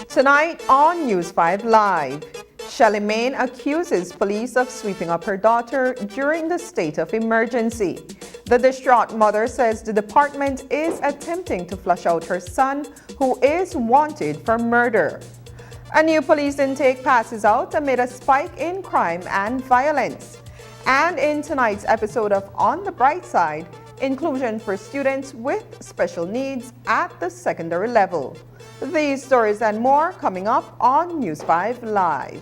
Tonight on News 5 Live, Shelley Main accuses police of sweeping up her daughter during the state of emergency. The distraught mother says the department is attempting to flush out her son, who is wanted for murder. A new police intake passes out amid a spike in crime and violence. And in tonight's episode of On the Bright Side, inclusion for students with special needs at the secondary level. These stories and more coming up on News 5 Live.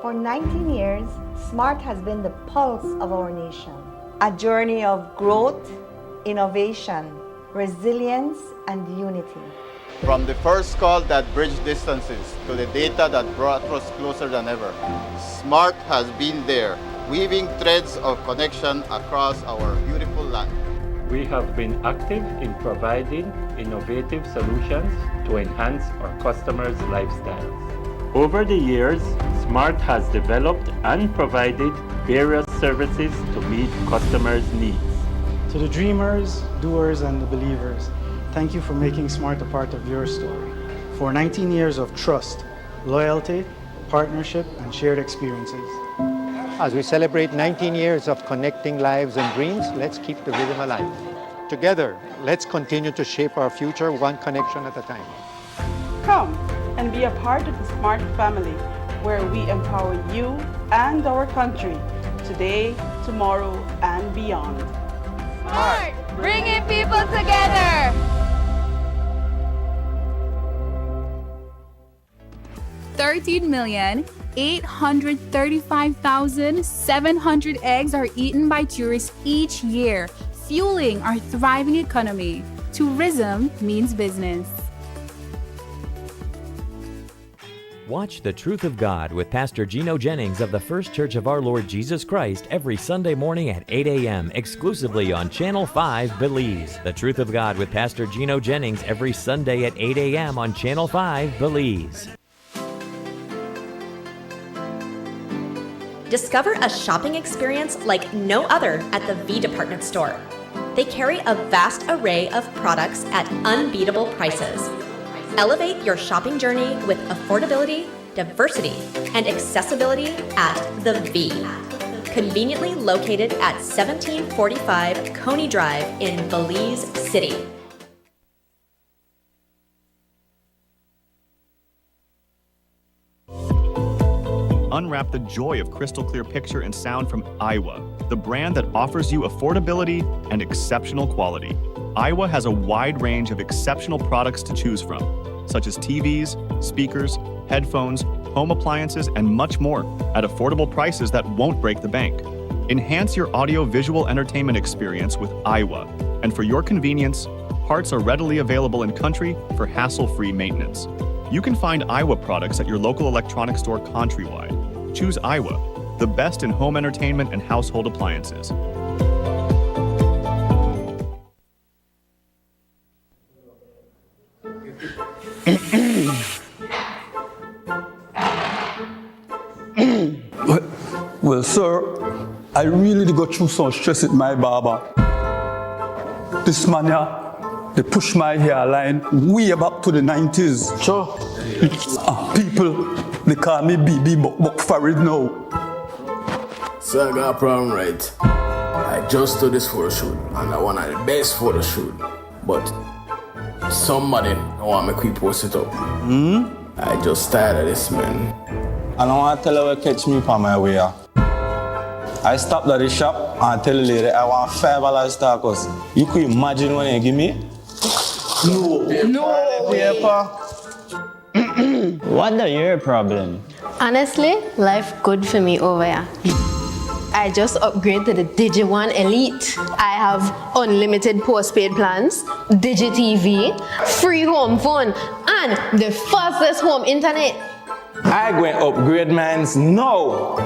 For 19 years, SMART has been the pulse of our nation. A journey of growth, innovation, resilience, and unity. From the first call that bridged distances to the data that brought us closer than ever, SMART has been there, weaving threads of connection across our beautiful land. We have been active in providing innovative solutions to enhance our customers' lifestyles. Over the years, SMART has developed and provided various services to meet customers' needs. To the dreamers, doers, and the believers, thank you for making SMART a part of your story. For 19 years of trust, loyalty, partnership, and shared experiences. As we celebrate 19 years of connecting lives and dreams, let's keep the rhythm alive. Together, let's continue to shape our future one connection at a time. Come and be a part of the SMART family, where we empower you and our country today, tomorrow, and beyond. SMART, bringing people together. $13,835,700 eggs are eaten by tourists each year, fueling our thriving economy. Tourism means business. Watch The Truth of God with Pastor Gino Jennings of the First Church of Our Lord Jesus Christ every Sunday morning at 8 a.m. exclusively on Channel 5 Belize. The Truth of God with Pastor Gino Jennings every Sunday at 8 a.m. on Channel 5 Belize. Discover a shopping experience like no other at the V Department Store. They carry a vast array of products at unbeatable prices. Elevate your shopping journey with affordability, diversity, and accessibility at the V. Conveniently located at 1745 Coney Drive in Belize City. Unwrap the joy of crystal clear picture and sound from Iowa, the brand that offers you affordability and exceptional quality. Iowa has a wide range of exceptional products to choose from, such as TVs, speakers, headphones, home appliances, and much more at affordable prices that won't break the bank. Enhance your audio-visual entertainment experience with Iowa, and for your convenience, parts are readily available in country for hassle-free maintenance. You can find Iowa products at your local electronics store countrywide. Choose Iowa, the best in home entertainment and household appliances. Well, sir, I really did go through some stress with my barber. This man here, they push my hairline way back to the 90s. Sure. People, they call me BB Buck Farid now. So I got a problem, right? I just do this photo shoot, and I want the best photo shoot. But somebody don't want me to post it up. I just tired of this, man. I don't want to tell her to catch me on my way. I stopped at the shop and tell the lady I want $5 tacos. You could imagine when you give me? No paper. What the your problem? Honestly, life good for me over here. I just upgraded to the DigiOne Elite. I have unlimited postpaid plans, DigiTV, free home phone, and the fastest home internet. I go and upgrade mines now.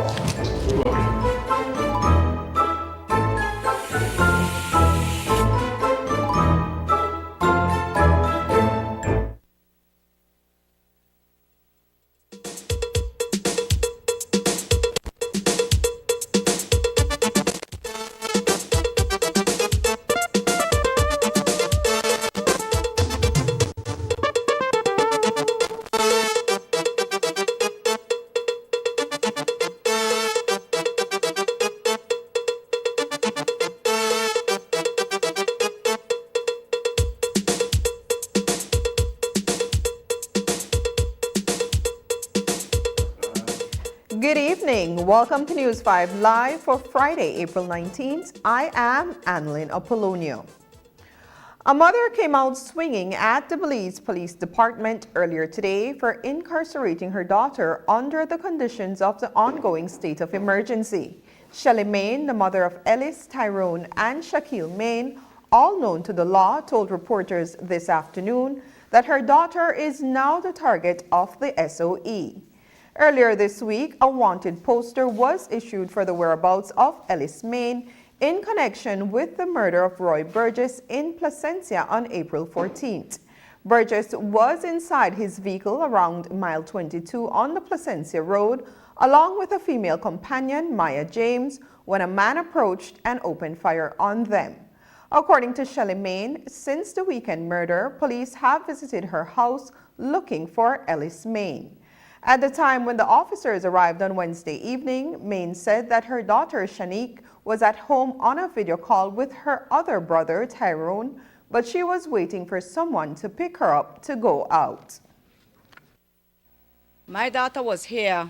Good evening. Welcome to News 5 Live for Friday, April 19th. I am Annalyn Apollonio. A mother came out swinging at the Belize Police Department earlier today for incarcerating her daughter under the conditions of the ongoing state of emergency. Shelley Main, the mother of Ellis, Tyrone, and Shaquille Main, all known to the law, told reporters this afternoon that her daughter is now the target of the SOE. Earlier this week, a wanted poster was issued for the whereabouts of Ellis Main in connection with the murder of Roy Burgess in Placencia on April 14th. Burgess was inside his vehicle around mile 22 on the Placencia Road, along with a female companion, Maya James, when a man approached and opened fire on them. According to Shelley Main, since the weekend murder, police have visited her house looking for Ellis Main. At the time when the officers arrived on Wednesday evening, Main said that her daughter Shanique was at home on a video call with her other brother Tyrone, but she was waiting for someone to pick her up to go out. My daughter was here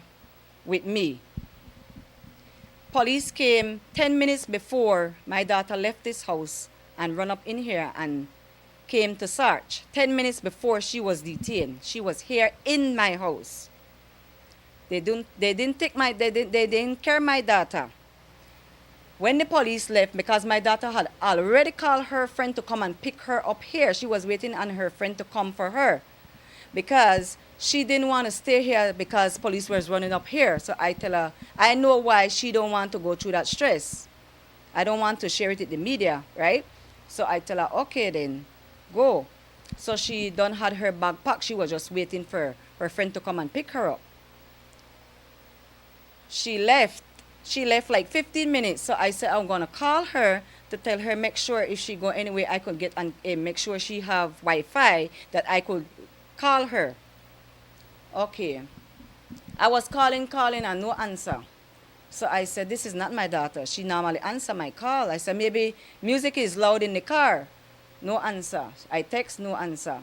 with me. Police came 10 minutes before my daughter left this house and run up in here and came to search. 10 minutes before she was detained. She was here in my house. They didn't care my daughter. When the police left, because my daughter had already called her friend to come and pick her up here, she was waiting on her friend to come for her, because she didn't want to stay here because police was running up here. So I tell her, I know why she don't want to go through that stress. I don't want to share it with the media, right? So I tell her, okay then, go. So she done had her bag packed. She was just waiting for her friend to come and pick her up. She left like 15 minutes. So I said, I'm going to call her to tell her, make sure if she go anyway, I could get and make sure she have Wi-Fi that I could call her. Okay. I was calling and no answer. So I said, this is not my daughter. She normally answer my call. I said, maybe music is loud in the car. No answer. I text, no answer.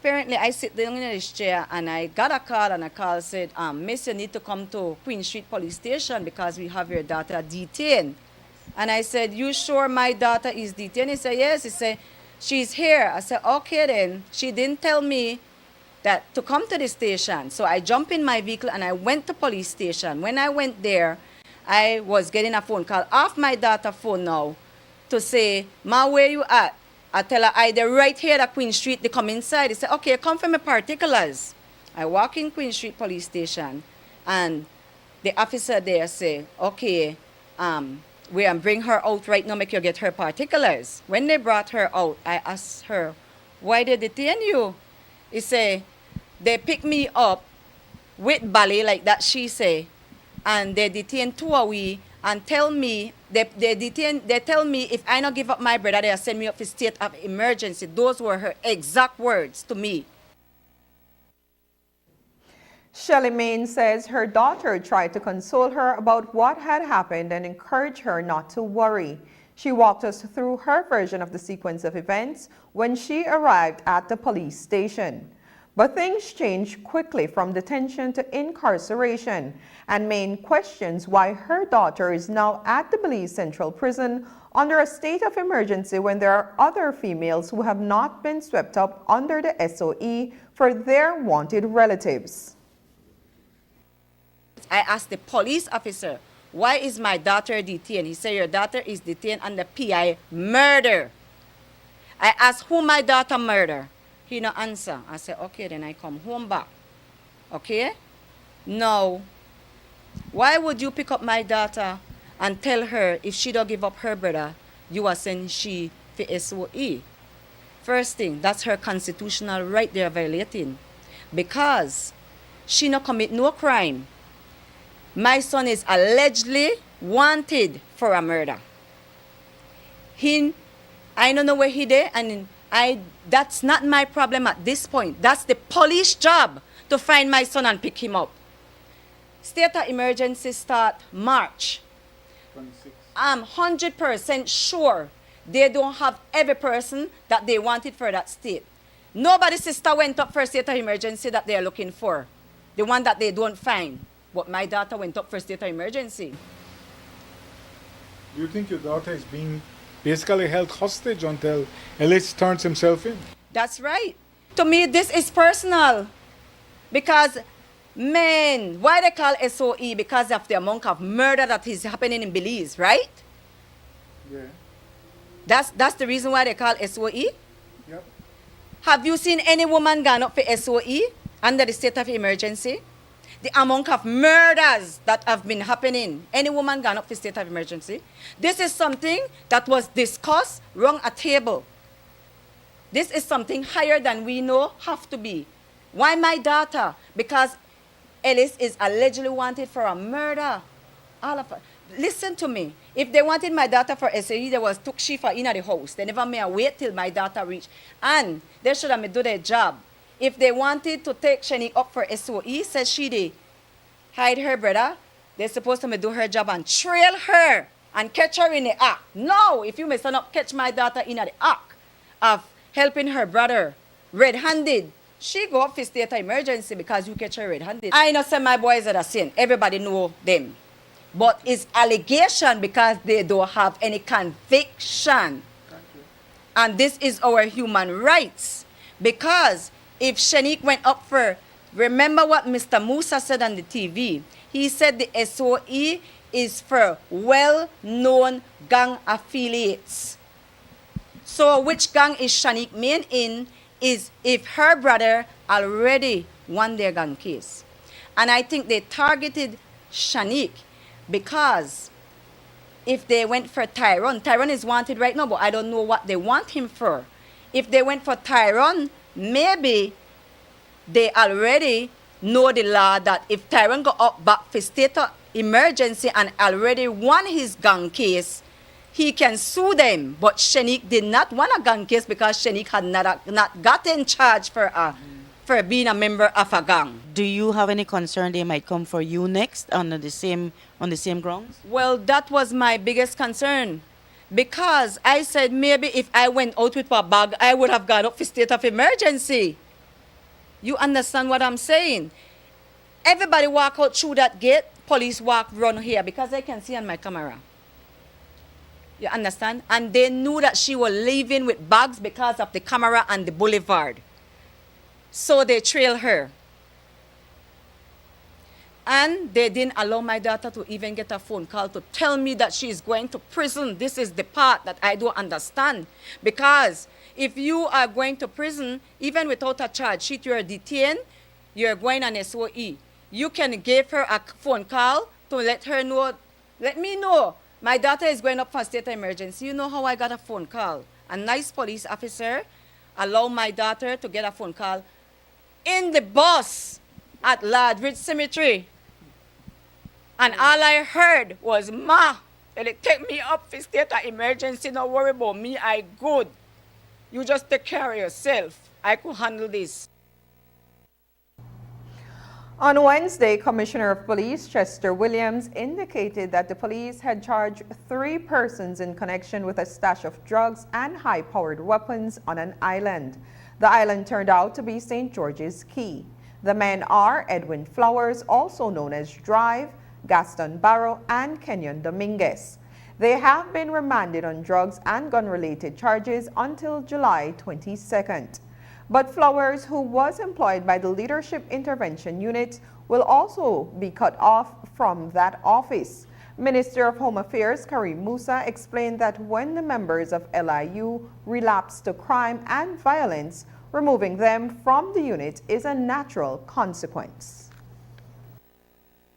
Apparently, I sit down in this chair and I got a call, and a call said, Miss, you need to come to Queen Street Police Station because we have your daughter detained. And I said, you sure my daughter is detained? He said, yes. He said, she's here. I said, okay then. She didn't tell me that to come to the station. So I jumped in my vehicle and I went to police station. When I went there, I was getting a phone call off my daughter's phone now to say, Ma, where you at? I tell her, they're right here at Queen Street. They come inside. They say, okay, come for my particulars. I walk in Queen Street Police Station, and the officer there say, okay, we bring her out right now, make you get her particulars. When they brought her out, I asked her, why they detain you? He say, they pick me up with ballet, like that she say, and they detain two of we and tell me, they tell me if I not give up my brother, they'll send me up for state of emergency. Those were her exact words to me. Shelley Main says her daughter tried to console her about what had happened and encourage her not to worry. She walked us through her version of the sequence of events when she arrived at the police station. But things changed quickly from detention to incarceration, and Main questions why her daughter is now at the Belize Central Prison under a state of emergency when there are other females who have not been swept up under the SOE for their wanted relatives. I asked the police officer, why is my daughter detained? He said, your daughter is detained under PI murder. I asked who my daughter murder. He no answer. I said, okay, then I come home back. Okay? Now, why would you pick up my daughter and tell her if she don't give up her brother, you are sending she for SOE? First thing, that's her constitutional right they're violating. Because she no commit no crime. My son is allegedly wanted for a murder. I don't know where he did, and that's not my problem at this point. That's the police job to find my son and pick him up. State of emergency start March. 26. I'm 100% sure they don't have every person that they wanted for that state. Nobody's sister went up for a state of emergency that they are looking for, the one that they don't find. But my daughter went up for a state of emergency. Do you think your daughter is being basically held hostage until Ellis turns himself in? That's right. To me, this is personal. Because, man, why they call SOE? Because of the amount of murder that is happening in Belize, right? Yeah. That's the reason why they call SOE? Yep. Have you seen any woman gone up for SOE under the state of emergency? The amount of murders that have been happening. Any woman gone up for state of emergency? This is something that was discussed around a table. This is something higher than we know have to be. Why my daughter? Because Ellis is allegedly wanted for a murder. All of her. Listen to me. If they wanted my daughter for SAE, they was took she for in the house. They never may wait till my daughter reach. And they should have do their job. If they wanted to take Shanique up for SOE, says she they hide her brother, they're supposed to do her job and trail her and catch her in the act. No, if you may not catch my daughter in the act of helping her brother red-handed, she go up for state of emergency because you catch her red-handed. I know say my boys are the same. Everybody know them. But it's allegation because they don't have any conviction. And this is our human rights. Because if Shanique went up for, remember what Mr. Musa said on the TV. He said the SOE is for well-known gang affiliates. So which gang is Shanique Main in is if her brother already won their gang case. And I think they targeted Shanique because if they went for Tyrone is wanted right now, but I don't know what they want him for. If they went for Tyrone, maybe they already know the law that if Tyrone go up back for state of emergency and already won his gang case, he can sue them. But Shanique did not want a gang case because Shanique had not gotten charged for being a member of a gang. Do you have any concern they might come for you next on the same grounds? Well, that was my biggest concern. Because I said maybe if I went out with a bag, I would have gone up for state of emergency. You understand what I'm saying? Everybody walk out through that gate, police run here because I can see on my camera. You understand? And they knew that she was leaving with bags because of the camera and the boulevard. So they trailed her. And they didn't allow my daughter to even get a phone call to tell me that she is going to prison. This is the part that I don't understand. Because if you are going to prison, even without a charge sheet, you are detained, you're going on SOE. You can give her a phone call to let her know, let me know, my daughter is going up for state of emergency. You know how I got a phone call? A nice police officer allow my daughter to get a phone call in the bus at Ladridge Cemetery. And all I heard was, "Ma, they take me up for state of emergency, don't worry about me, I good. You just take care of yourself. I could handle this." On Wednesday, Commissioner of Police Chester Williams indicated that the police had charged 3 persons in connection with a stash of drugs and high-powered weapons on an island. The island turned out to be St. George's Key. The men are Edwin Flowers, also known as Drive, Gaston Barrow, and Kenyon Dominguez. They have been remanded on drugs and gun-related charges until July 22nd. But Flowers, who was employed by the Leadership Intervention Unit, will also be cut off from that office. Minister of Home Affairs Karim Musa explained that when the members of LIU relapse to crime and violence, removing them from the unit is a natural consequence.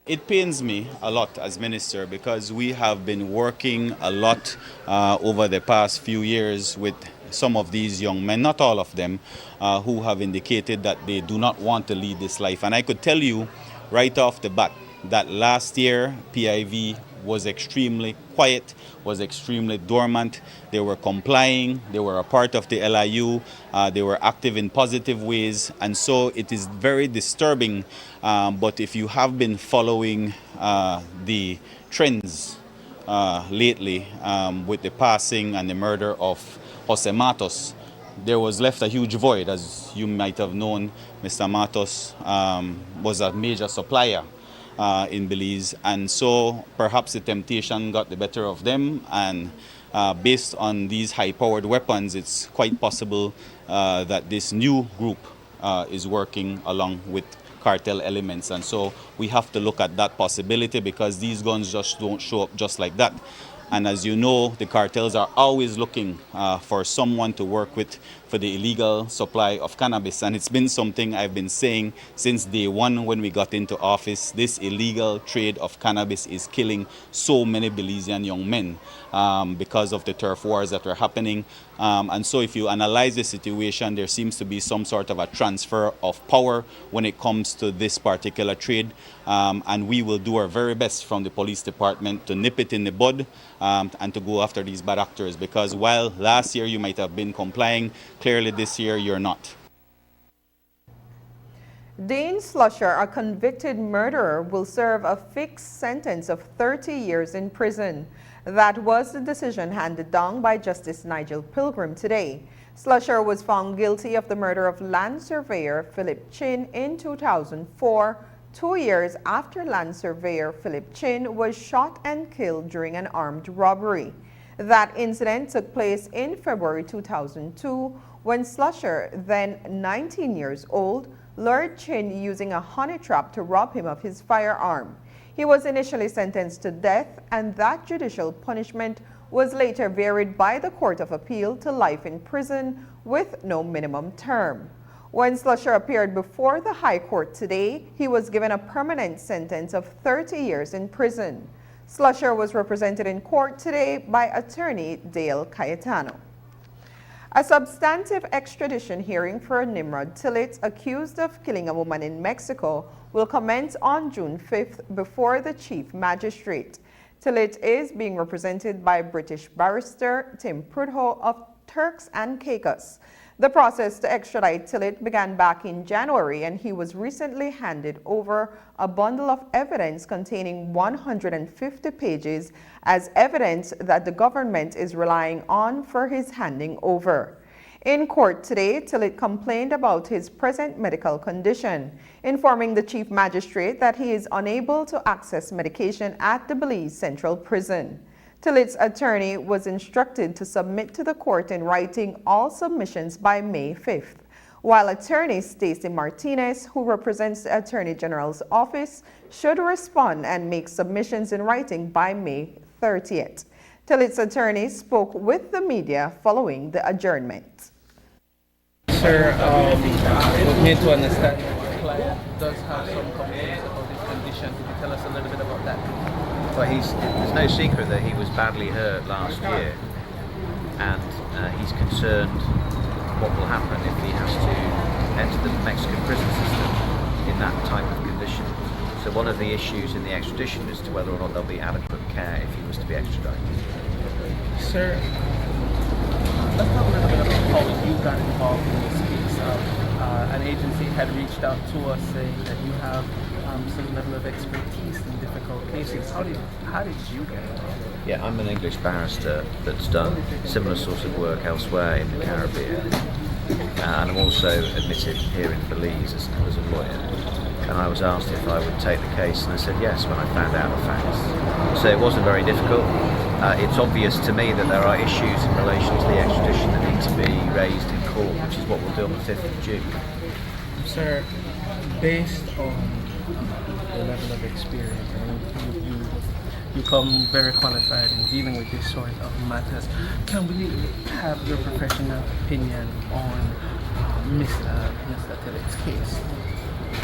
It pains me a lot as minister because we have been working a lot over the past few years with some of these young men, not all of them, who have indicated that they do not want to lead this life. And I could tell you right off the bat that last year PIV was extremely quiet, was extremely dormant. They were complying, they were a part of the LIU, they were active in positive ways, and so it is very disturbing. But if you have been following the trends lately with the passing and the murder of Jose Matos, there was left a huge void. As you might have known, Mr. Matos was a major supplier in Belize, and so perhaps the temptation got the better of them, and based on these high-powered weapons, it's quite possible that this new group is working along with cartel elements, and so we have to look at that possibility because these guns just don't show up just like that. And as you know, the cartels are always looking for someone to work with for the illegal supply of cannabis. And it's been something I've been saying since day one when we got into office. This illegal trade of cannabis is killing so many Belizean young men because of the turf wars that are happening. And so if you analyze the situation, there seems to be some sort of a transfer of power when it comes to this particular trade. And we will do our very best from the police department to nip it in the bud and to go after these bad actors, because while last year you might have been complying, clearly this year you're not. Dean Slusher, a convicted murderer, will serve a fixed sentence of 30 years in prison. That was the decision handed down by Justice Nigel Pilgrim today. Slusher was found guilty of the murder of land surveyor Philip Chin in 2004, 2 years after land surveyor Philip Chin was shot and killed during an armed robbery. That incident took place in February 2002 when Slusher, then 19 years old, lured Chin using a honey trap to rob him of his firearm. He was initially sentenced to death, and that judicial punishment was later varied by the Court of Appeal to life in prison with no minimum term. When Slusher appeared before the High Court today, he was given a permanent sentence of 30 years in prison. Slusher was represented in court today by attorney Dale Cayetano. A substantive extradition hearing for Nimrod Tillett, accused of killing a woman in Mexico, will commence on June 5th before the Chief Magistrate. Tillett is being represented by British barrister Tim Prudhoe of Turks and Caicos. The process to extradite Tillett began back in January, and he was recently handed over a bundle of evidence containing 150 pages as evidence that the government is relying on for his handing over. In court today, Tillett complained about his present medical condition, informing the Chief Magistrate that he is unable to access medication at the Belize Central Prison. Tillett's attorney was instructed to submit to the court in writing all submissions by May 5th, while attorney Stacey Martinez, who represents the Attorney General's office, should respond and make submissions in writing by May 30th. Tillett's attorney spoke with the media following the adjournment. Sir, we need to understand that the client does have some complaints about his condition. Could you tell us a little bit about that? Well, there's no secret that he was badly hurt last year, and he's concerned what will happen if he has to enter the Mexican prison system in that type of condition. So one of the issues in the extradition is to whether or not there'll be adequate care if he was to be extradited. Sir, let's talk a little bit about how you got involved in this case. An agency had reached out to us saying that you have some level of expertise in difficult cases. How did you get involved? Yeah, I'm an English barrister that's done similar sorts of work elsewhere in the Caribbean. And I'm also admitted here in Belize as a lawyer. And I was asked if I would take the case, and I said yes when I found out the facts. So it wasn't very difficult. It's obvious to me that there are issues in relation to the extradition that need to be raised in court, which is what we'll do on the 5th of June. Sir, based on the level of experience, you come very qualified in dealing with this sort of matters. Can we have your professional opinion on Mr. Tillich's case?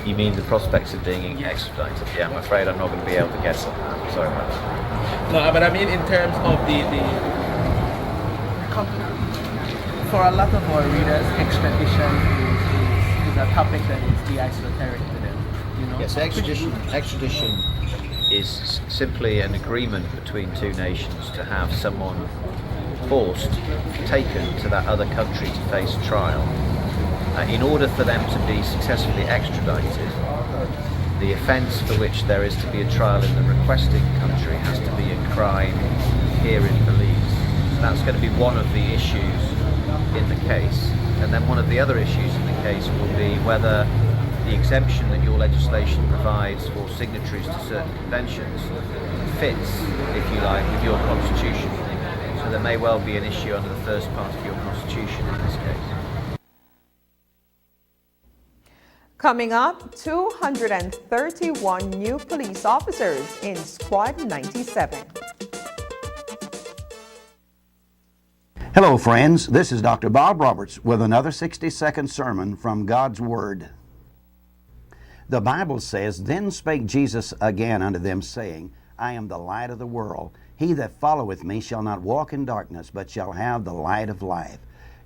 You mean the prospects of being extradited? Yeah, I'm afraid I'm not going to be able to guess on that. Sorry about that. No, but I mean in terms of the for a lot of our readers, extradition is a topic that is the esoteric to them. You know? Yes, extradition is simply an agreement between two nations to have someone taken to that other country to face trial. In order for them to be successfully extradited, the offence for which there is to be a trial in the requesting country has to be a crime here in Belize. So that's going to be one of the issues in the case. And then one of the other issues in the case will be whether the exemption that your legislation provides for signatories to certain conventions fits, if you like, with your constitution. So there may well be an issue under the first part of your constitution in this case. Coming up, 231 new police officers in Squad 97. Hello, friends. This is Dr. Bob Roberts with another 60-second sermon from God's Word. The Bible says, "Then spake Jesus again unto them, saying, I am the light of the world. He that followeth me shall not walk in darkness, but shall have the light of life."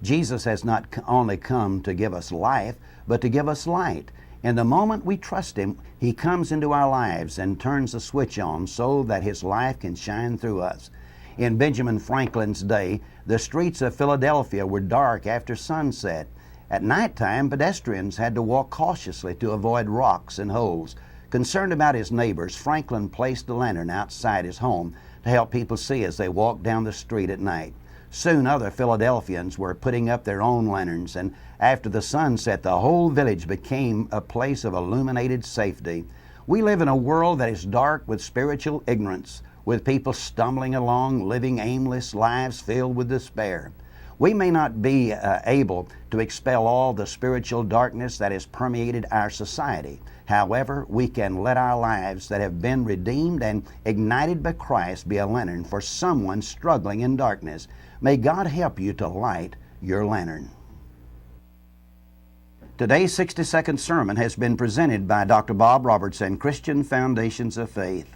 Jesus has not only come to give us life, but to give us light. And the moment we trust Him, He comes into our lives and turns the switch on so that His life can shine through us. In Benjamin Franklin's day, the streets of Philadelphia were dark after sunset. At nighttime, pedestrians had to walk cautiously to avoid rocks and holes. Concerned about his neighbors, Franklin placed a lantern outside his home to help people see as they walked down the street at night. Soon other Philadelphians were putting up their own lanterns, and after the sun set, the whole village became a place of illuminated safety. We live in a world that is dark with spiritual ignorance, with people stumbling along, living aimless lives filled with despair. We may not be able to expel all the spiritual darkness that has permeated our society. However, we can let our lives that have been redeemed and ignited by Christ be a lantern for someone struggling in darkness. May God help you to light your lantern. Today's 60-second sermon has been presented by Dr. Bob Roberts and Christian Foundations of Faith.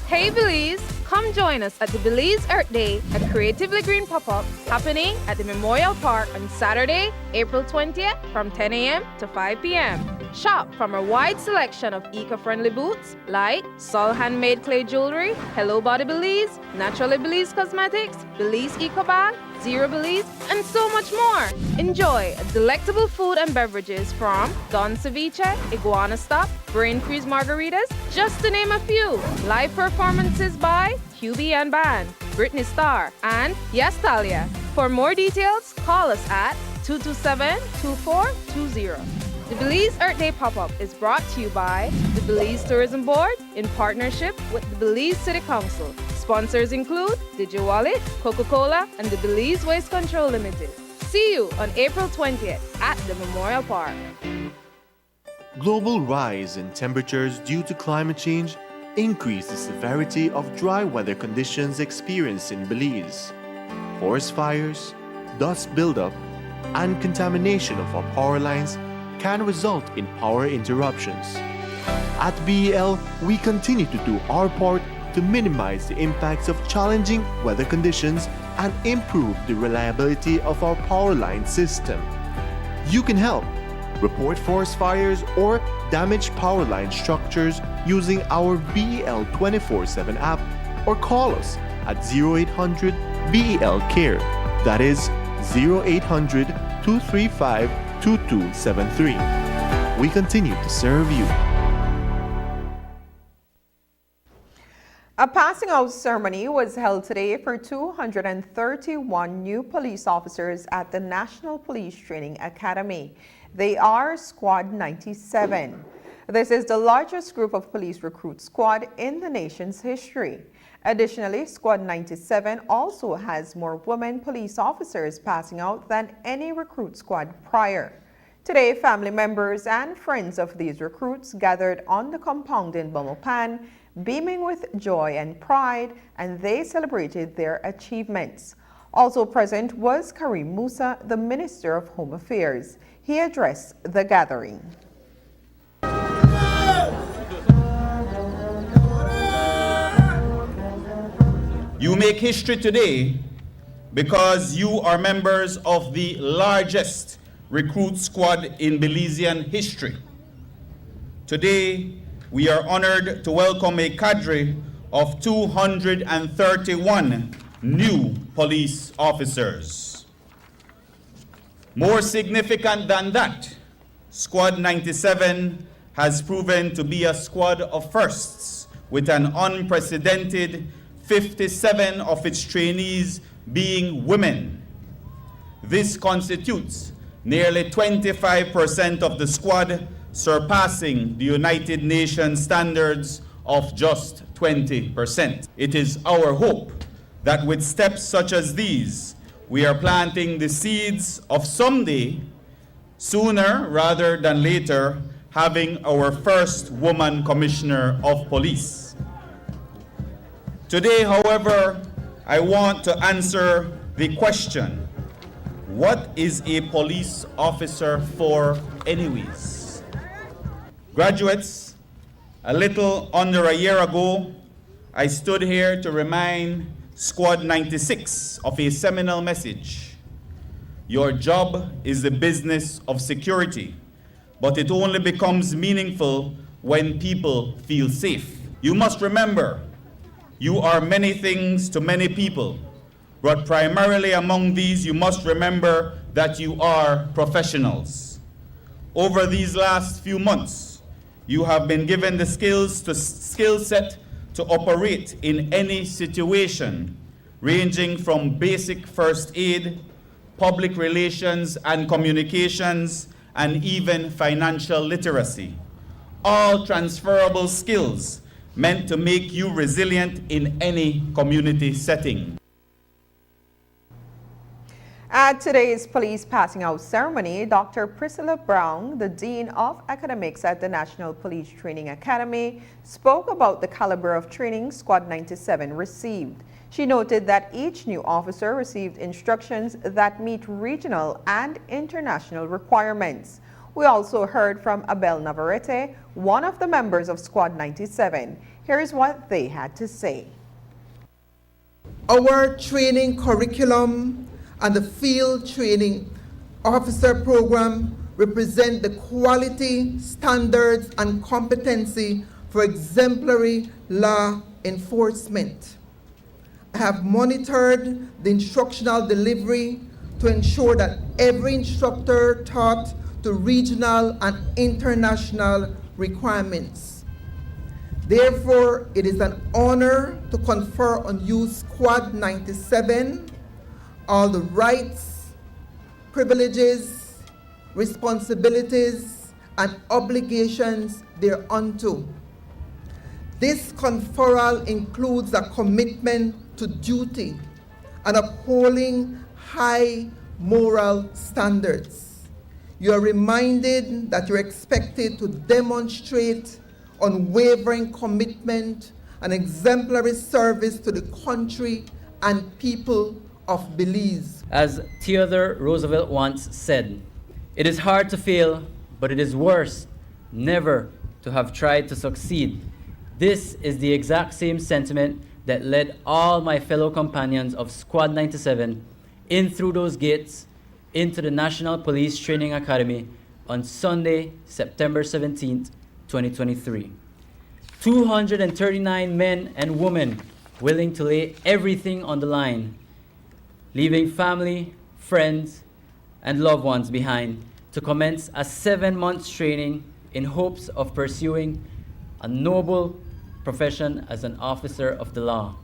Hey Belize, come join us at the Belize Earth Day, a creatively green pop-up happening at the Memorial Park on Saturday, April 20th from 10 a.m. to 5 p.m. Shop from a wide selection of eco-friendly boots like Sol handmade clay jewelry, Hello Body Belize, Naturally Belize Cosmetics, Belize Eco Bag, Zero Belize, and so much more. Enjoy delectable food and beverages from Don Ceviche, Iguana Stop, Brain Freeze Margaritas, just to name a few. Live performances by QB and Band, Britney Starr, and Yes Talia. For more details, call us at 227-2420. The Belize Earth Day Pop-Up is brought to you by the Belize Tourism Board in partnership with the Belize City Council. Sponsors include DigiOne Elite, Coca-Cola, and the Belize Waste Control Limited. See you on April 20th at the Memorial Park. Global rise in temperatures due to climate change increase the severity of dry weather conditions experienced in Belize. Forest fires, dust buildup, and contamination of our power lines can result in power interruptions. At BEL, we continue to do our part to minimize the impacts of challenging weather conditions and improve the reliability of our power line system. You can help. Report forest fires or damaged power line structures using our BEL 24/7 app or call us at 0800 BEL CARE. That is 0800 235 2273. We continue to serve you. A passing out ceremony was held today for 231 new police officers at the National Police Training Academy. They are Squad 97. This is the largest group of police recruit squad in the nation's history. Additionally, Squad 97 also has more women police officers passing out than any recruit squad prior. Today, family members and friends of these recruits gathered on the compound in Belmopan, beaming with joy and pride, and they celebrated their achievements. Also present was Karim Musa, the Minister of Home Affairs. He addressed the gathering. You make history today because you are members of the largest recruit squad in Belizean history. Today, we are honored to welcome a cadre of 231 new police officers. More significant than that, Squad 97 has proven to be a squad of firsts, with an unprecedented 57 of its trainees being women. This constitutes nearly 25% of the squad, surpassing the United Nations standards of just 20%. It is our hope that with steps such as these, we are planting the seeds of someday, sooner rather than later, having our first woman commissioner of police. Today, however, I want to answer the question, what is a police officer for anyways? Graduates, a little under a year ago, I stood here to remind Squad 96 of a seminal message. Your job is the business of security, but it only becomes meaningful when people feel safe. You must remember, you are many things to many people, but primarily among these, you must remember that you are professionals. Over these last few months, you have been given the skill set to operate in any situation, ranging from basic first aid, public relations and communications, and even financial literacy. All transferable skills meant to make you resilient in any community setting. At today's police passing out ceremony, Dr. Priscilla Brown, the Dean of Academics at the National Police Training Academy, spoke about the caliber of training Squad 97 received. She noted that each new officer received instructions that meet regional and international requirements. We also heard from Abel Navarrete, one of the members of Squad 97. Here's what they had to say. Our training curriculum and the field training officer program represent the quality, standards, and competency for exemplary law enforcement. I have monitored the instructional delivery to ensure that every instructor taught to regional and international requirements. Therefore, it is an honor to confer on you, Squad 97, all the rights, privileges, responsibilities, and obligations thereunto. This conferral includes a commitment to duty and upholding high moral standards. You are reminded that you're expected to demonstrate unwavering commitment and exemplary service to the country and people of Belize. As Theodore Roosevelt once said, "It is hard to fail, but it is worse never to have tried to succeed." This is the exact same sentiment that led all my fellow companions of Squad 97 in through those gates into the National Police Training Academy on Sunday, September 17th, 2023. 239 men and women willing to lay everything on the line, leaving family, friends, and loved ones behind to commence a 7-month training in hopes of pursuing a noble profession as an officer of the law.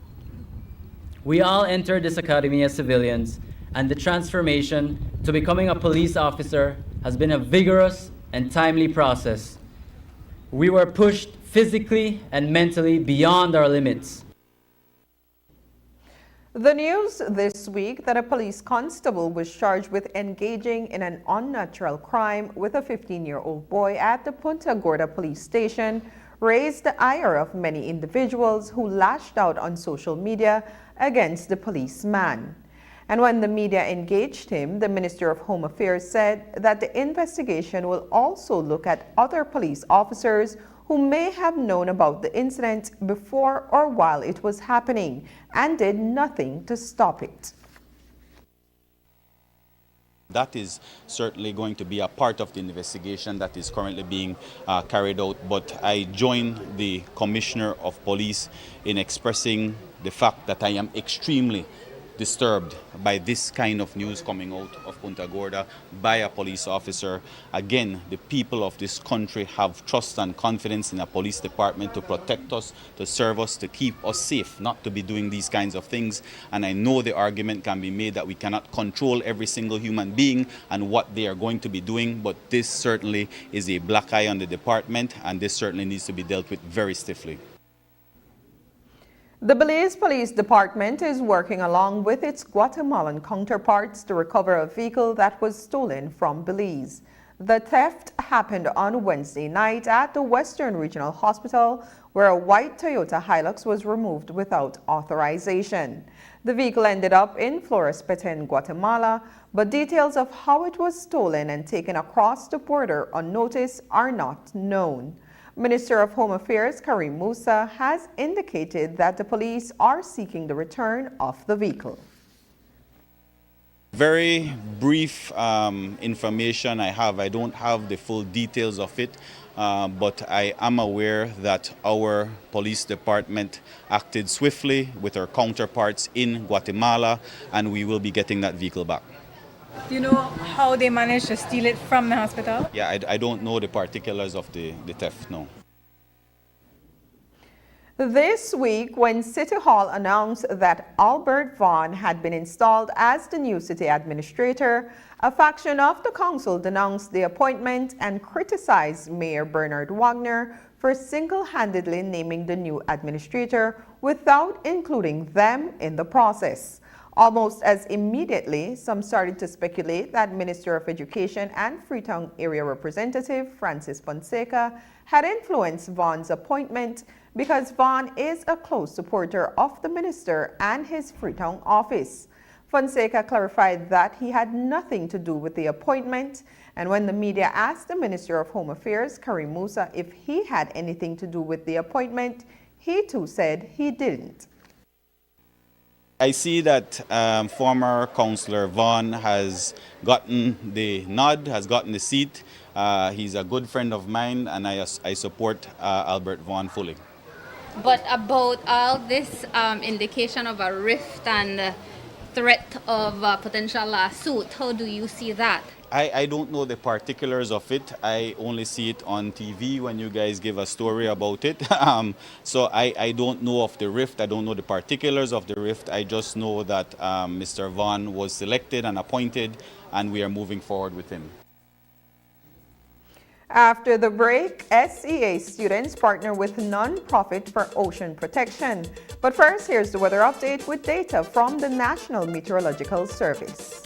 We all entered this academy as civilians, and the transformation to becoming a police officer has been a vigorous and timely process. We were pushed physically and mentally beyond our limits. The news this week that a police constable was charged with engaging in an unnatural crime with a 15-year-old boy at the Punta Gorda police station raised the ire of many individuals who lashed out on social media against the policeman. And when the media engaged him, the Minister of Home Affairs said that the investigation will also look at other police officers who may have known about the incident before or while it was happening and did nothing to stop it. That is certainly going to be a part of the investigation that is currently being carried out. But I join the Commissioner of Police in expressing the fact that I am extremely disturbed by this kind of news coming out of Punta Gorda by a police officer. Again, the people of this country have trust and confidence in a police department to protect us, to serve us, to keep us safe, not to be doing these kinds of things. And I know the argument can be made that we cannot control every single human being and what they are going to be doing, but this certainly is a black eye on the department, and this certainly needs to be dealt with very stiffly. The Belize Police Department is working along with its Guatemalan counterparts to recover a vehicle that was stolen from Belize. The theft happened on Wednesday night at the Western Regional Hospital, where a white Toyota Hilux was removed without authorization. The vehicle ended up in Flores Petén, Guatemala, but details of how it was stolen and taken across the border unnoticed are not known. Minister of Home Affairs Karim Musa has indicated that the police are seeking the return of the vehicle. Very brief information I have. I don't have the full details of it, but I am aware that our police department acted swiftly with our counterparts in Guatemala, and we will be getting that vehicle back. Do you know how they managed to steal it from the hospital? Yeah, I don't know the particulars of the theft, no. This week, when City Hall announced that Albert Vaughn had been installed as the new city administrator, a faction of the council denounced the appointment and criticized Mayor Bernard Wagner for single-handedly naming the new administrator without including them in the process. Almost as immediately, some started to speculate that Minister of Education and Freetown Area Representative Francis Fonseca had influenced Vaughn's appointment because Vaughn is a close supporter of the minister and his Freetown office. Fonseca clarified that he had nothing to do with the appointment, and when the media asked the Minister of Home Affairs, Karim Musa, if he had anything to do with the appointment, he too said he didn't. I see that former Councillor Vaughn has gotten the nod, has gotten the seat. He's a good friend of mine, and I support Albert Vaughn fully. But about all this indication of a rift and threat of a potential lawsuit, how do you see that? I don't know the particulars of it. I only see it on TV when you guys give a story about it. So I don't know of the rift. I don't know the particulars of the rift. I just know that Mr. Vaughn was selected and appointed, and we are moving forward with him. After the break, SEA students partner with non-profit for ocean protection. But first, here's the weather update with data from the National Meteorological Service.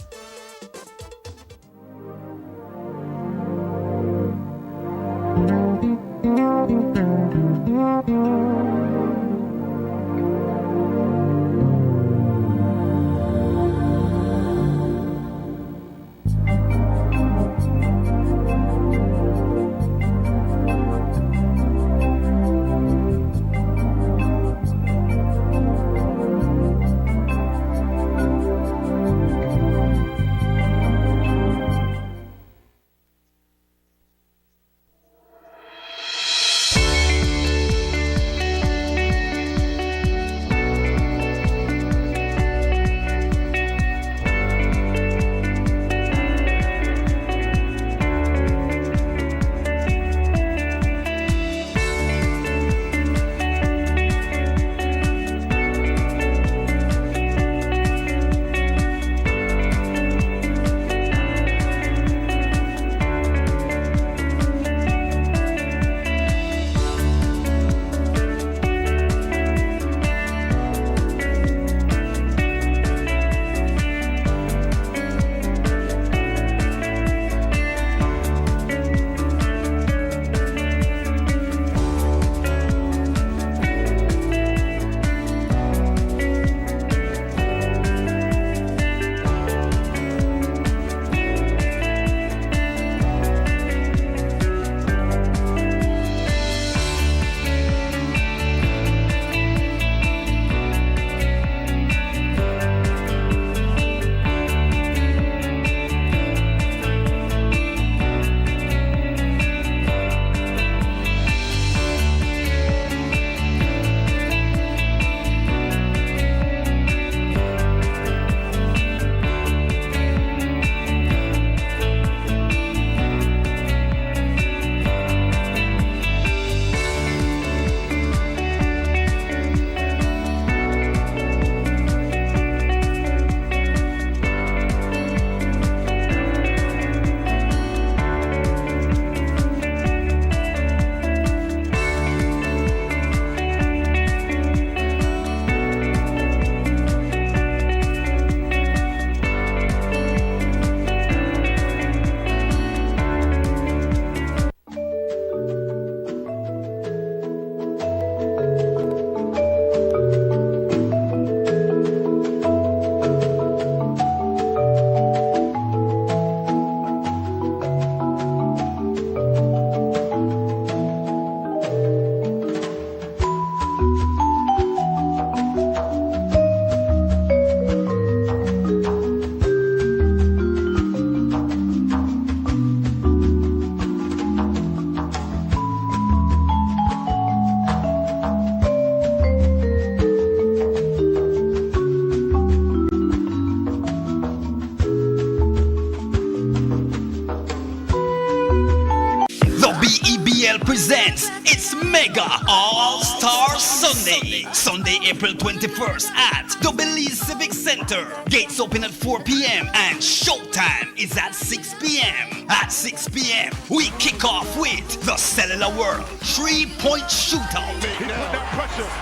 BEBL presents its Mega All-Star Sunday. Sunday, April 21st at the Belize Civic Center. Gates open at 4 p.m. and showtime is at 6 p.m. At 6 p.m. we kick off with the Cellular World 3-point shootout.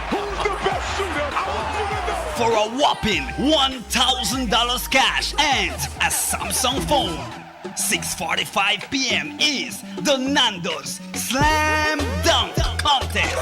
Who's the best shooter? For a whopping $1,000 cash and a Samsung phone. 6:45 p.m. is the Nando's Slam Dunk Contest.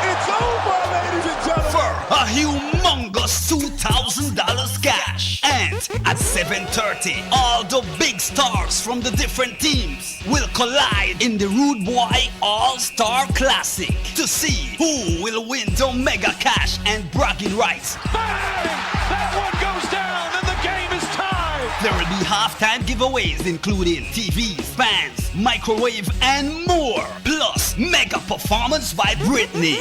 It's over, ladies and gentlemen. For a humongous $2,000 cash. And at 7:30, all the big stars from the different teams will collide in the Rude Boy All-Star Classic to see who will win the mega cash and bragging rights. That one goes down and the game is tied. There will be halftime giveaways including TVs, fans, microwave, and more. Plus, mega performance by Britney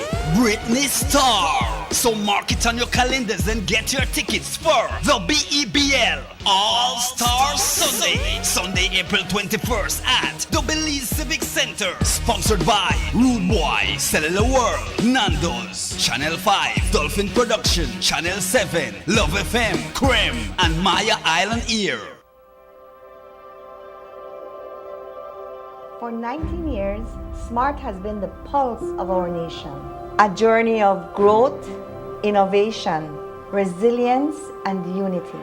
Star. So mark it on your calendars and get your tickets for the BEBL All-Star Sunday. Sunday, April 21st at the Belize Civic Center. Sponsored by Rude Boy, Cellular World, Nando's, Channel 5, Dolphin Production, Channel 7, Love FM, Creme, and Maya Island Ear. For 19 years, SMART has been the pulse of our nation. A journey of growth, innovation, resilience, and unity.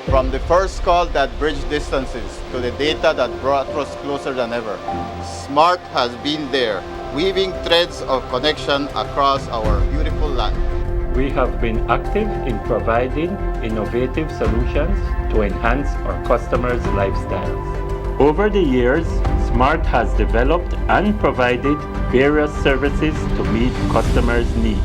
From the first call that bridged distances to the data that brought us closer than ever, SMART has been there, weaving threads of connection across our beautiful land. We have been active in providing innovative solutions to enhance our customers' lifestyles. Over the years, SMART has developed and provided various services to meet customers' needs.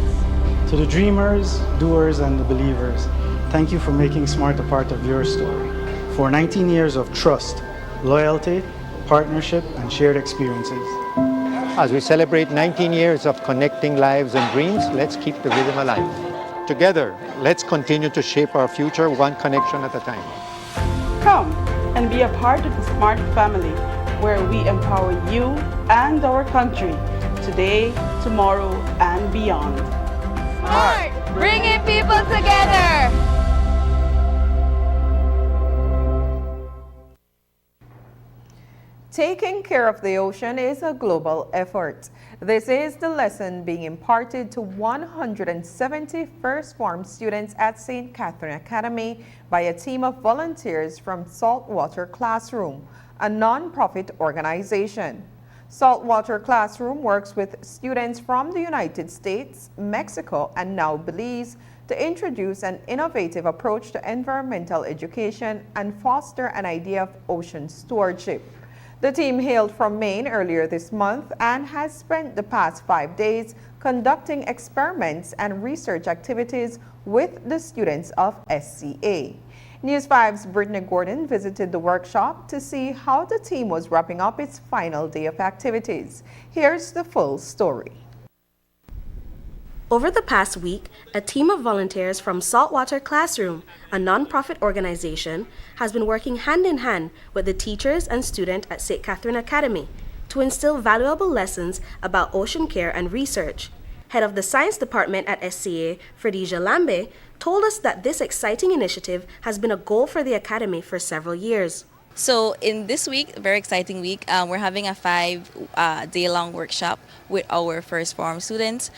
To the dreamers, doers, and the believers, thank you for making SMART a part of your story. For 19 years of trust, loyalty, partnership, and shared experiences. As we celebrate 19 years of connecting lives and dreams, let's keep the rhythm alive. Together, let's continue to shape our future one connection at a time. Come and be a part of the SMART family, where we empower you and our country today, tomorrow, and beyond. SMART, bringing people together. Taking care of the ocean is a global effort. This is the lesson being imparted to 170 first form students at St. Catherine Academy by a team of volunteers from Saltwater Classroom, a non-profit organization. Saltwater Classroom works with students from the United States, Mexico, and now Belize to introduce an innovative approach to environmental education and foster an idea of ocean stewardship. The team hailed from Maine earlier this month and has spent the past 5 days conducting experiments and research activities with the students of SCA. News 5's Brittany Gordon visited the workshop to see how the team was wrapping up its final day of activities. Here's the full story. Over the past week, a team of volunteers from Saltwater Classroom, a non-profit organization, has been working hand in hand with the teachers and students at St. Catherine Academy to instill valuable lessons about ocean care and research. Head of the Science Department at SCA, Fredesia Lambe, told us that this exciting initiative has been a goal for the Academy for several years. So in this week, a very exciting week, we're having a 5-day-long workshop with our first form students.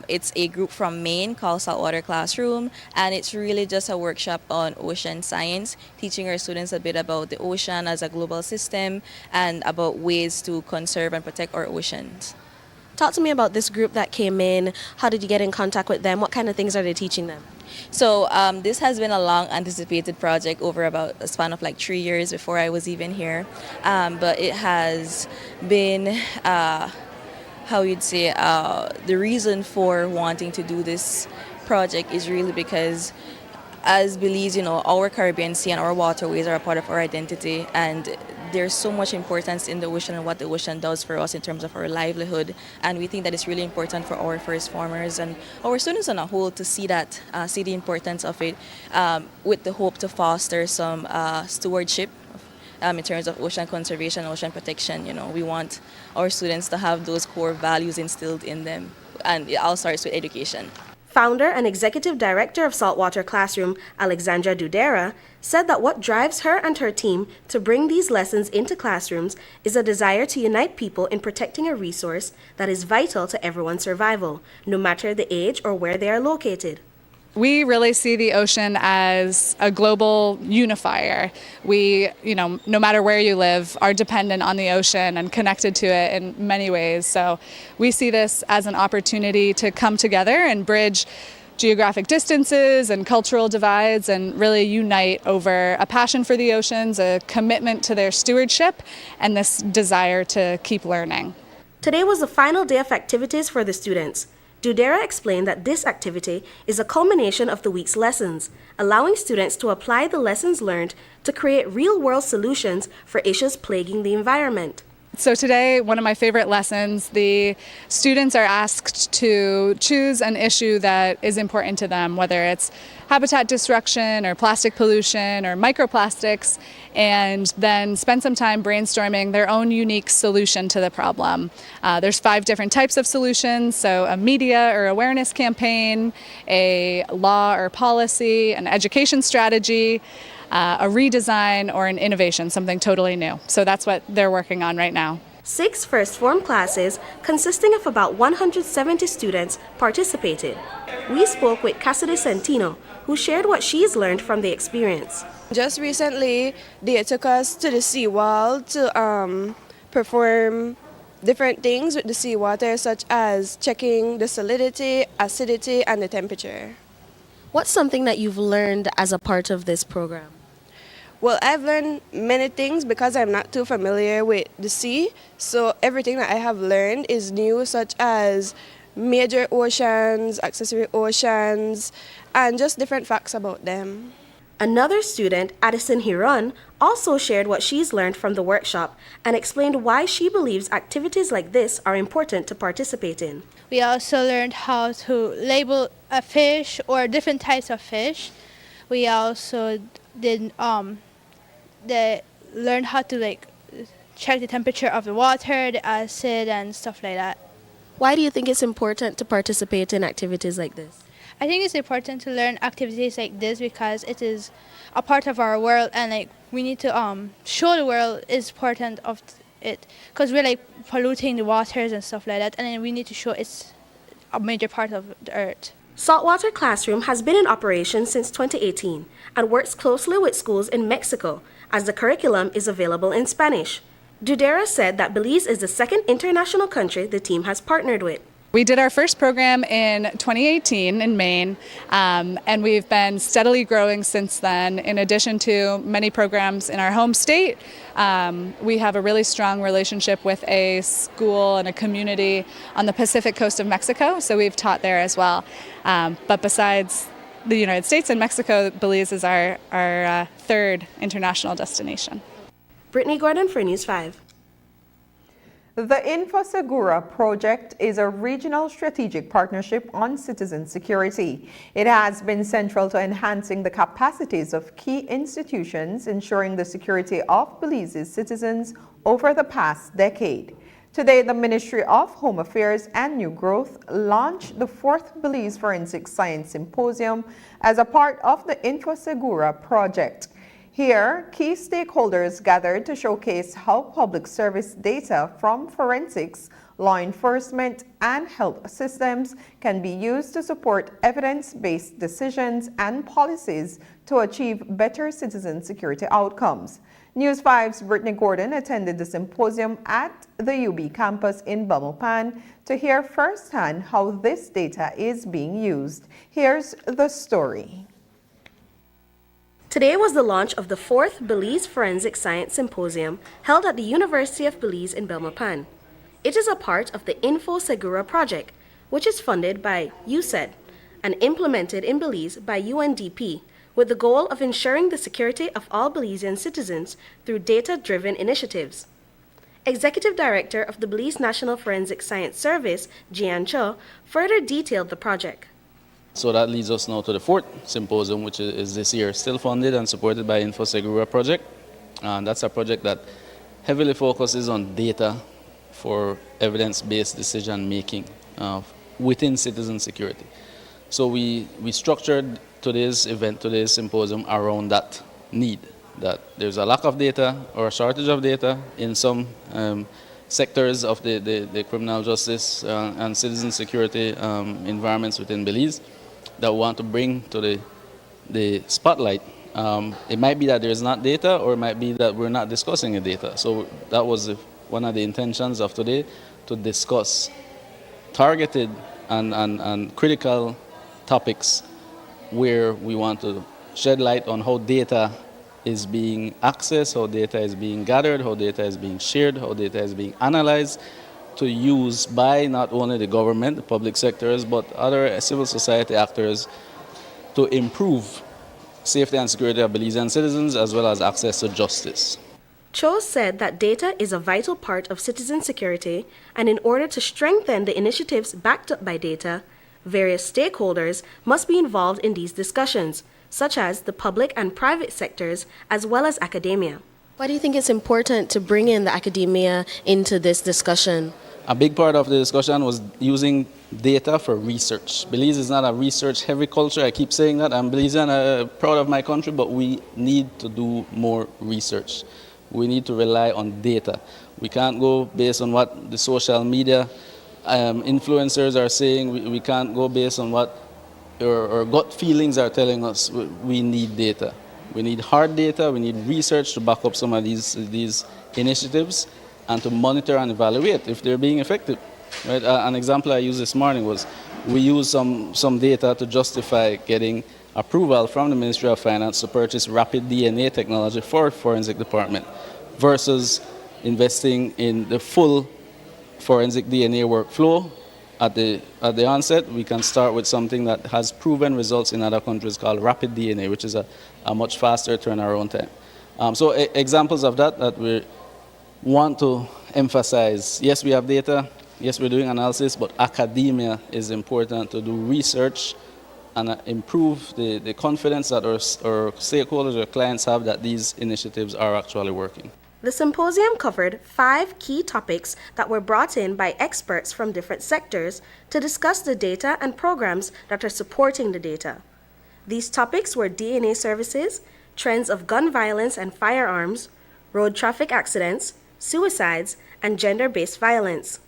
It's a group from Maine called Saltwater Classroom, and it's really just a workshop on ocean science, teaching our students a bit about the ocean as a global system and about ways to conserve and protect our oceans. Talk to me about this group that came in. How did you get in contact with them? What kind of things are they teaching them? So this has been a long anticipated project over about a span of like 3 years before I was even here. But it has been, how you'd say, the reason for wanting to do this project is really because as Belize, our Caribbean Sea and our waterways are a part of our identity, and there's so much importance in the ocean and what the ocean does for us in terms of our livelihood, and we think that it's really important for our first formers and our students on a whole to see that, see the importance of it, with the hope to foster some stewardship in terms of ocean conservation, ocean protection. You know, we want our students to have those core values instilled in them, and it all starts with education. Founder and Executive Director of Saltwater Classroom, Alexandra Dudera, said that what drives her and her team to bring these lessons into classrooms is a desire to unite people in protecting a resource that is vital to everyone's survival, no matter the age or where they are located. We really see the ocean as a global unifier. We, no matter where you live, are dependent on the ocean and connected to it in many ways. So we see this as an opportunity to come together and bridge geographic distances and cultural divides and really unite over a passion for the oceans, a commitment to their stewardship, and this desire to keep learning. Today was the final day of activities for the students. Dudera explained that this activity is a culmination of the week's lessons, allowing students to apply the lessons learned to create real-world solutions for issues plaguing the environment. So today, one of my favorite lessons, the students are asked to choose an issue that is important to them, whether it's habitat destruction or plastic pollution or microplastics, and then spend some time brainstorming their own unique solution to the problem. There's 5 different types of solutions, so a media or awareness campaign, a law or policy, an education strategy, a redesign, or an innovation, something totally new. So that's what they're working on right now. 6 first form classes consisting of about 170 students participated. We spoke with Cassidy Centino, who shared what she's learned from the experience. Just recently, they took us to the seawall to perform different things with the seawater, such as checking the salinity, acidity, and the temperature. What's something that you've learned as a part of this program? Well, I've learned many things because I'm not too familiar with the sea. So everything that I have learned is new, such as major oceans, accessory oceans, and just different facts about them. Another student, Addison Hiron, also shared what she's learned from the workshop and explained why she believes activities like this are important to participate in. We also learned how to label a fish or different types of fish. We also did learn how to check the temperature of the water, the acid, and stuff like that. Why do you think it's important to participate in activities like this? I think it's important to learn activities like this because it is a part of our world, and we need to show the world is important of it, because we're polluting the waters and stuff like that, and then we need to show it's a major part of the earth. Saltwater Classroom has been in operation since 2018 and works closely with schools in Mexico as the curriculum is available in Spanish. Dudera said that Belize is the second international country the team has partnered with. We did our first program in 2018 in Maine, and we've been steadily growing since then. In addition to many programs in our home state, we have a really strong relationship with a school and a community on the Pacific coast of Mexico, so we've taught there as well. But besides the United States and Mexico, Belize is our third international destination. Brittany Gordon for News 5. The InfoSegura project is a regional strategic partnership on citizen security. It has been central to enhancing the capacities of key institutions, ensuring the security of Belize's citizens over the past decade. Today, the Ministry of Home Affairs and New Growth launched the 4th Belize Forensic Science Symposium as a part of the InfoSegura project. Here, key stakeholders gathered to showcase how public service data from forensics, law enforcement, and health systems can be used to support evidence-based decisions and policies to achieve better citizen security outcomes. News 5's Brittany Gordon attended the symposium at the UB campus in Belmopan to hear firsthand how this data is being used. Here's the story. Today was the launch of the 4th Belize Forensic Science Symposium held at the University of Belize in Belmopan. It is a part of the InfoSegura project, which is funded by USAID and implemented in Belize by UNDP, with the goal of ensuring the security of all Belizean citizens through data-driven initiatives. Executive Director of the Belize National Forensic Science Service, Jian Cho, further detailed the project. So that leads us now to the 4th symposium, which is this year still funded and supported by InfoSegura project. And that's a project that heavily focuses on data for evidence-based decision-making within citizen security. So we structured today's event, today's symposium around that need, that there's a lack of data or a shortage of data in some sectors of the criminal justice and citizen security environments within Belize that we want to bring to the spotlight. It might be that there's not data, or it might be that we're not discussing the data. So that was one of the intentions of today, to discuss targeted and critical topics where we want to shed light on how data is being accessed, how data is being gathered, how data is being shared, how data is being analyzed to use by not only the government, the public sectors, but other civil society actors to improve safety and security of Belizean citizens as well as access to justice. Cho said that data is a vital part of citizen security, and in order to strengthen the initiatives backed up by data, various stakeholders must be involved in these discussions, such as the public and private sectors, as well as academia. Why do you think it's important to bring in the academia into this discussion? A big part of the discussion was using data for research. Belize is not a research-heavy culture. I keep saying that. I'm Belizean, proud of my country, but we need to do more research. We need to rely on data. We can't go based on what the social media influencers are saying. We can't go based on what our gut feelings are telling us. We need data. We need hard data. We need research to back up some of these initiatives and to monitor and evaluate if they're being effective. Right? An example I used this morning was we used some data to justify getting approval from the Ministry of Finance to purchase rapid DNA technology for forensic department versus investing in the full forensic DNA workflow at the onset. We can start with something that has proven results in other countries called rapid DNA, which is a much faster turnaround time. So examples of that we want to emphasize. Yes, we have data. Yes, we're doing analysis, but academia is important to do research and improve the confidence that our stakeholders or clients have that these initiatives are actually working. The symposium covered 5 key topics that were brought in by experts from different sectors to discuss the data and programs that are supporting the data. These topics were DNA services, trends of gun violence and firearms, road traffic accidents, suicides, and gender-based violence.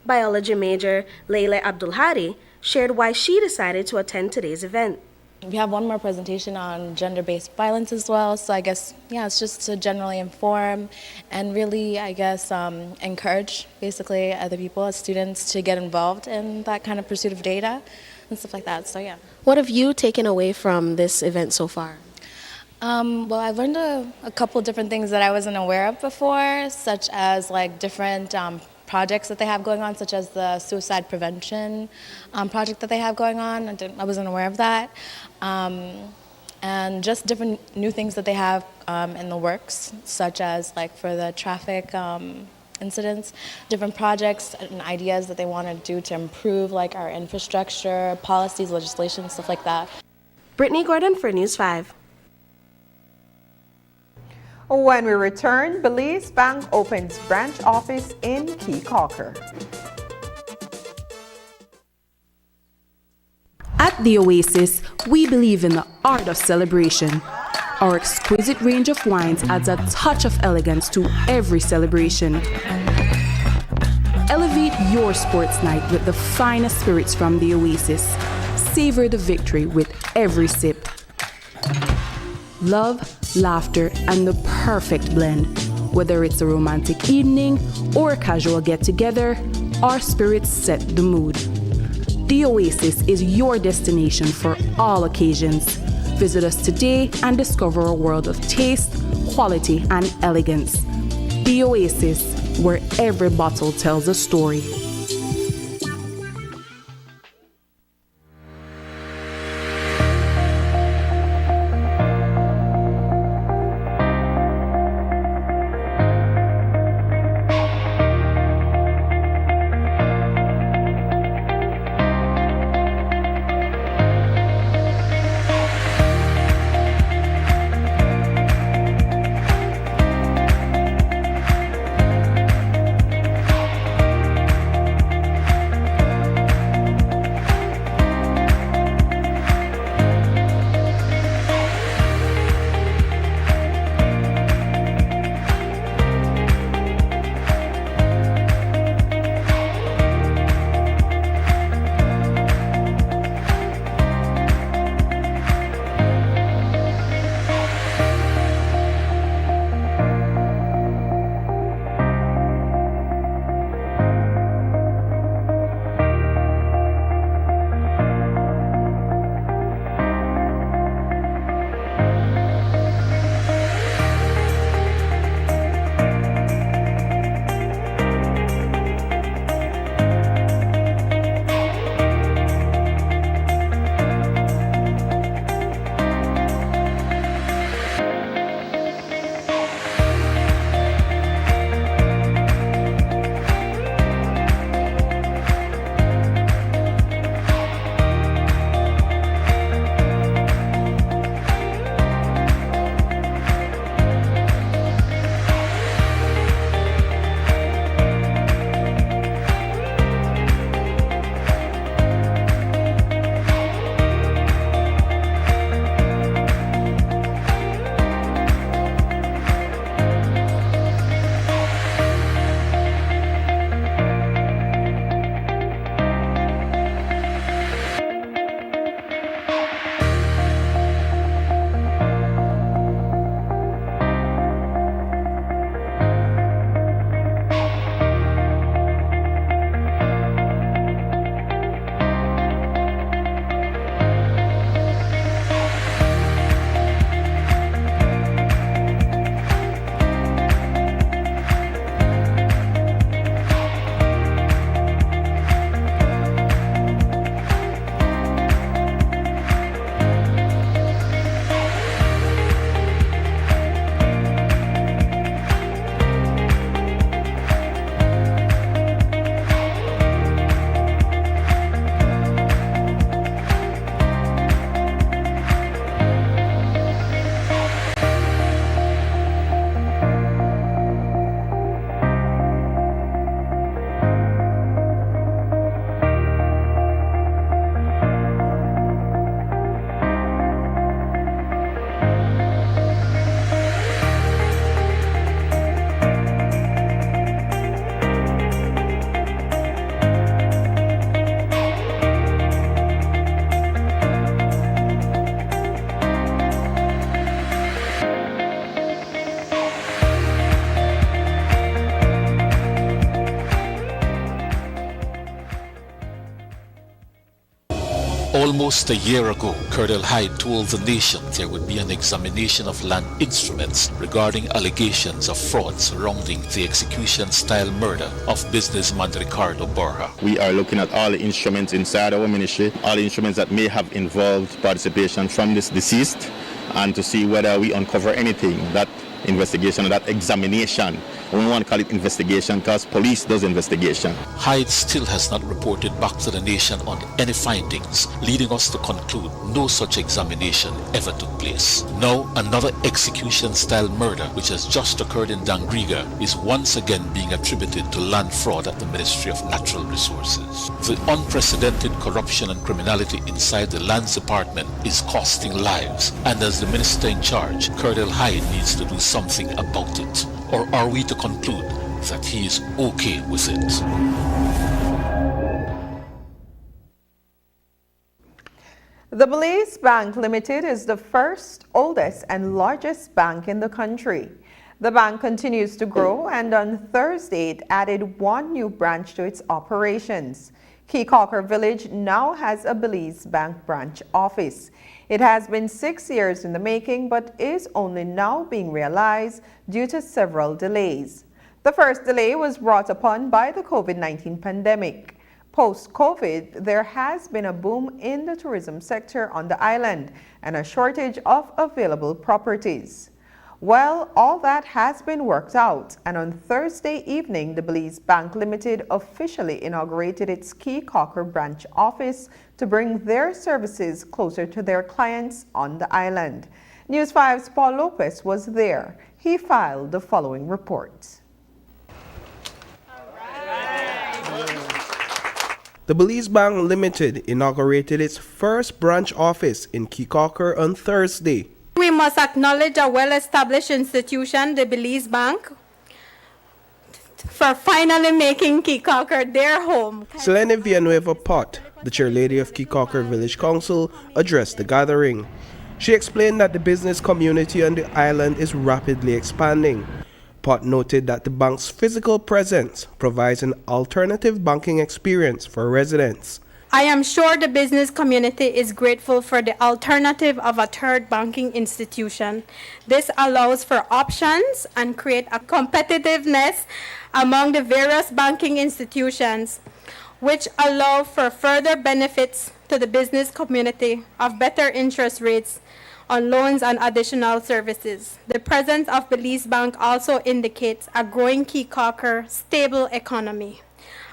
Biology major Leila Abdulhadi shared why she decided to attend today's event. We have one more presentation on gender-based violence as well, so I guess, it's just to generally inform and really, encourage basically other people as students to get involved in that kind of pursuit of data and stuff like that, so yeah. What have you taken away from this event so far? Well, I've learned a couple different things that I wasn't aware of before, such as different projects that they have going on, such as the suicide prevention project that they have going on. I wasn't aware of that. And just different new things that they have in the works, such as for the traffic incidents, different projects and ideas that they want to do to improve our infrastructure, policies, legislation, stuff like that. Brittany Gordon for News 5. When we return, Belize Bank opens branch office in Key Calker. At The Oasis, we believe in the art of celebration. Our exquisite range of wines adds a touch of elegance to every celebration. Elevate your sports night with the finest spirits from The Oasis. Savor the victory with every sip. Love, laughter, and the perfect blend. Whether it's a romantic evening or a casual get-together, our spirits set the mood. The Oasis is your destination for all occasions. Visit us today and discover a world of taste, quality, and elegance. The Oasis, where every bottle tells a story. Almost a year ago, Colonel Hyde told the nation there would be an examination of land instruments regarding allegations of fraud surrounding the execution-style murder of businessman Ricardo Borja. We are looking at all the instruments inside our ministry, all the instruments that may have involved participation from this deceased, and to see whether we uncover anything. That investigation or that examination. We don't want to call it investigation because police does investigation. Hyde still has not reported back to the nation on any findings, leading us to conclude no such examination ever took place. Now, another execution-style murder, which has just occurred in Dangriga, is once again being attributed to land fraud at the Ministry of Natural Resources. The unprecedented corruption and criminality inside the Lands Department is costing lives, and as the minister in charge, Colonel Hyde needs to do something about it. Or are we to conclude that he is okay with it? The Belize Bank Limited is the first, oldest, and largest bank in the country. The bank continues to grow, and on Thursday it added one new branch to its operations. Keycocker Village now has a Belize Bank branch office. It has been 6 years in the making, but is only now being realized due to several delays. The first delay was brought upon by the COVID-19 pandemic. Post-COVID, there has been a boom in the tourism sector on the island and a shortage of available properties. Well, all that has been worked out, and on Thursday evening, the Belize Bank Limited officially inaugurated its Keycocker branch office to bring their services closer to their clients on the island. News 5's Paul Lopez was there. He filed the following report. The Belize Bank Limited inaugurated its first branch office in Keycocker on Thursday. We must acknowledge a well-established institution, the Belize Bank, for finally making Keycocker their home. Selene Villanueva Pot, the chairlady of Keycocker Village Council, addressed the gathering. She explained that the business community on the island is rapidly expanding. Pot noted that the bank's physical presence provides an alternative banking experience for residents. I am sure the business community is grateful for the alternative of a third banking institution. This allows for options and create a competitiveness among the various banking institutions, which allow for further benefits to the business community of better interest rates on loans and additional services. The presence of Belize Bank also indicates a growing Keycocker stable economy.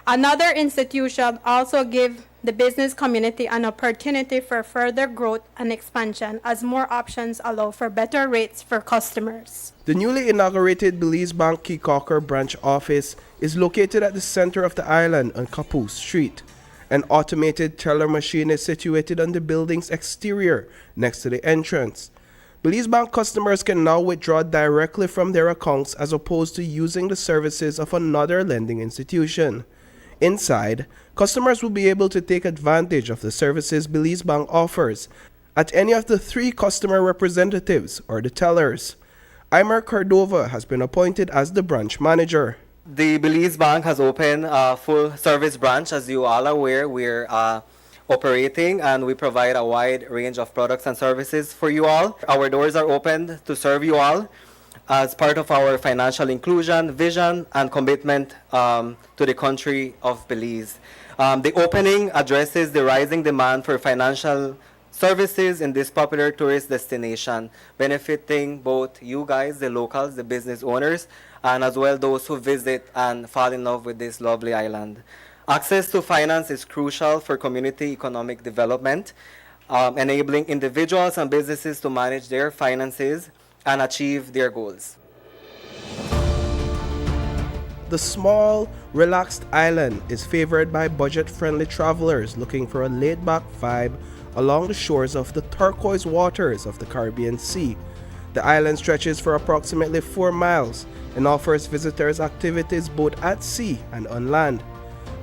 Another institution also gives the business community an opportunity for further growth and expansion as more options allow for better rates for customers. The newly inaugurated Belize Bank Keycocker branch office is located at the center of the island on Capoose Street. An automated teller machine is situated on the building's exterior next to the entrance. Belize Bank customers can now withdraw directly from their accounts as opposed to using the services of another lending institution. Inside, customers will be able to take advantage of the services Belize Bank offers at any of the 3 customer representatives or the tellers. Imer Cordova has been appointed as the branch manager. The Belize Bank has opened a full service branch. As you all are aware, we're operating and we provide a wide range of products and services for you all. Our doors are open to serve you all as part of our financial inclusion, vision, and commitment to the country of Belize. The opening addresses the rising demand for financial services in this popular tourist destination, benefiting both you guys, the locals, the business owners, and as well those who visit and fall in love with this lovely island. Access to finance is crucial for community economic development, enabling individuals and businesses to manage their finances and achieve their goals. The small, relaxed island is favored by budget-friendly travelers looking for a laid-back vibe along the shores of the turquoise waters of the Caribbean Sea. The island stretches for approximately 4 miles and offers visitors activities both at sea and on land.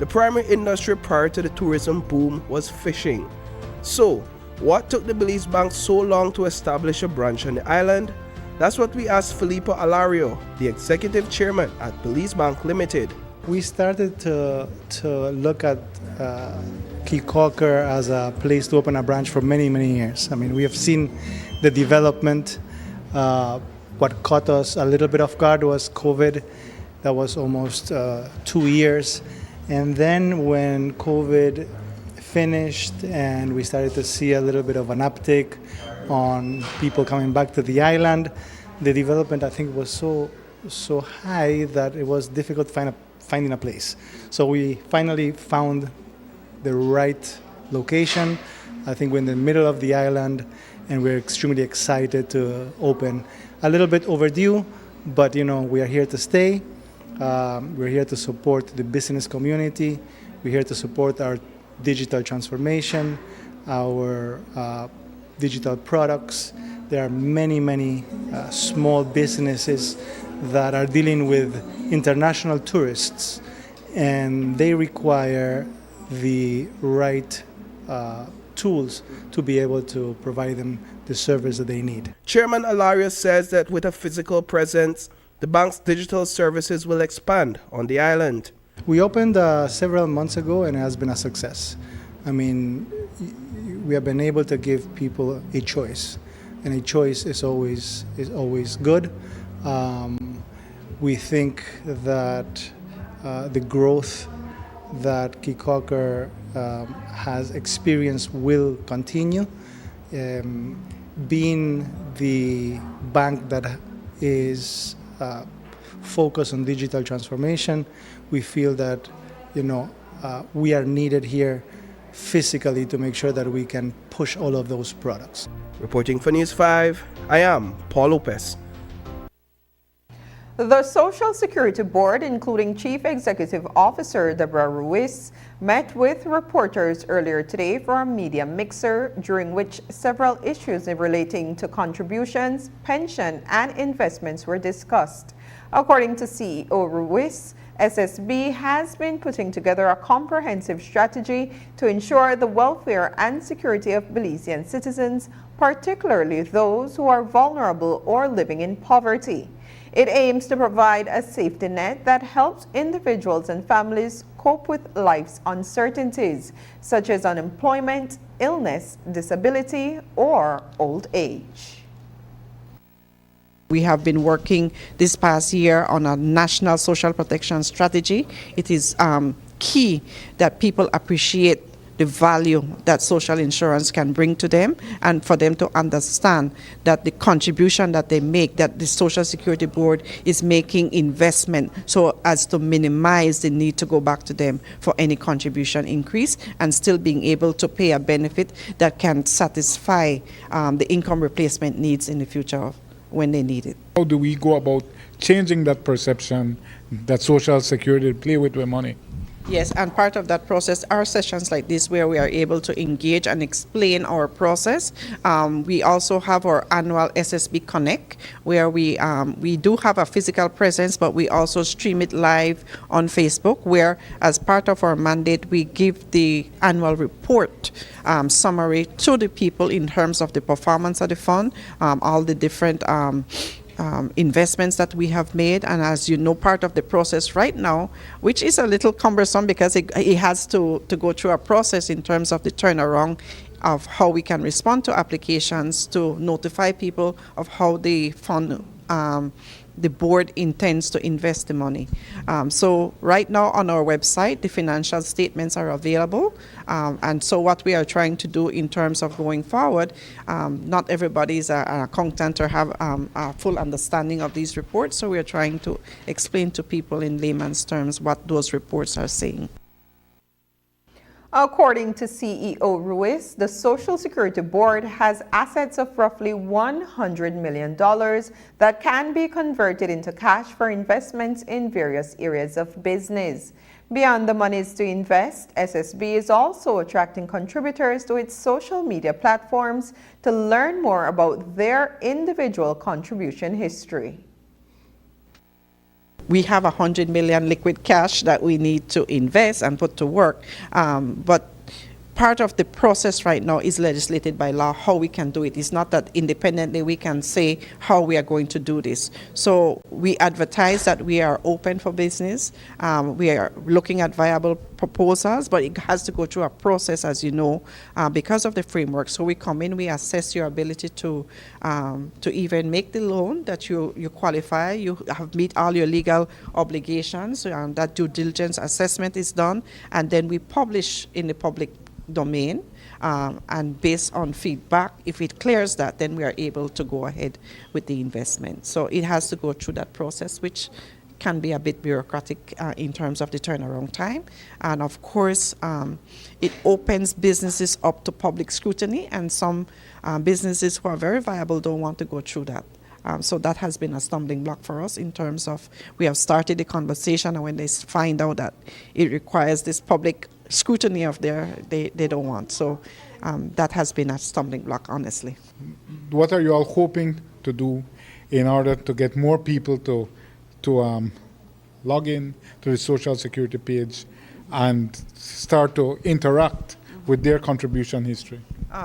The primary industry prior to the tourism boom was fishing. So, what took the Belize Bank so long to establish a branch on the island? That's what we asked Filippo Alario, the executive chairman at Belize Bank Limited. We started to look at Key Caulker as a place to open a branch for many, many years. I mean, we have seen the development. What caught us a little bit off guard was COVID. That was almost 2 years. And then when COVID finished and we started to see a little bit of an uptick on people coming back to the island, the development, I think, was so high that it was difficult finding a place. So we finally found the right location. I think we're in the middle of the island, and we're extremely excited to open. A little bit overdue, but we are here to stay. We're here to support the business community. We're here to support our digital transformation, our digital products. There are many, many small businesses that are dealing with international tourists, and they require the right tools to be able to provide them the service that they need. Chairman Alarius says that with a physical presence, the bank's digital services will expand on the island. We opened several months ago, and it has been a success. I mean, we have been able to give people a choice, and a choice is always good. We think that the growth that Key Caulker has experienced will continue. Being the bank that is focused on digital transformation, we feel that we are needed here physically to make sure that we can push all of those products. Reporting for News 5, I am Paul Lopez. The Social Security Board, including Chief Executive Officer Deborah Ruiz, met with reporters earlier today for a media mixer, during which several issues relating to contributions, pension, and investments were discussed. According to CEO Ruiz, SSB has been putting together a comprehensive strategy to ensure the welfare and security of Belizean citizens, particularly those who are vulnerable or living in poverty. It aims to provide a safety net that helps individuals and families cope with life's uncertainties, such as unemployment, illness, disability, or old age. We have been working this past year on a national social protection strategy. It is key that people appreciate the value that social insurance can bring to them, and for them to understand that the contribution that they make, that the Social Security Board is making investment so as to minimize the need to go back to them for any contribution increase, and still being able to pay a benefit that can satisfy the income replacement needs in the future when they need it. How do we go about changing that perception that Social Security play with their money? Yes, and part of that process are sessions like this where we are able to engage and explain our process. We also have our annual SSB Connect, where we do have a physical presence, but we also stream it live on Facebook, where as part of our mandate, we give the annual report summary to the people in terms of the performance of the fund, all the different investments that we have made. And as you know, part of the process right now, which is a little cumbersome because it has to go through a process in terms of the turnaround of how we can respond to applications to notify people of how the fund, the board intends to invest the money. So right now on our website, the financial statements are available. And so what we are trying to do in terms of going forward, not everybody is an accountant or have a full understanding of these reports. So we are trying to explain to people in layman's terms what those reports are saying. According to CEO Ruiz, the Social Security Board has assets of roughly $100 million that can be converted into cash for investments in various areas of business. Beyond the monies to invest, SSB is also attracting contributors to its social media platforms to learn more about their individual contribution history. We have $100 million liquid cash that we need to invest and put to work, but part of the process right now is legislated by law how we can do it. It's not that independently we can say how we are going to do this. So we advertise that we are open for business. We are looking at viable proposals, but it has to go through a process, as you know, because of the framework. So we come in, we assess your ability to even make the loan, that you qualify, you have meet all your legal obligations, that due diligence assessment is done, and then we publish in the public domain, and based on feedback, if it clears that, then we are able to go ahead with the investment. So it has to go through that process, which can be a bit bureaucratic in terms of the turnaround time. And of course, it opens businesses up to public scrutiny, and some businesses who are very viable don't want to go through that. So that has been a stumbling block for us in terms of, we have started the conversation, and when they find out that it requires this public scrutiny of they don't want. So that has been a stumbling block, honestly. What are you all hoping to do in order to get more people to log in to the Social Security page and start to interact with their contribution history?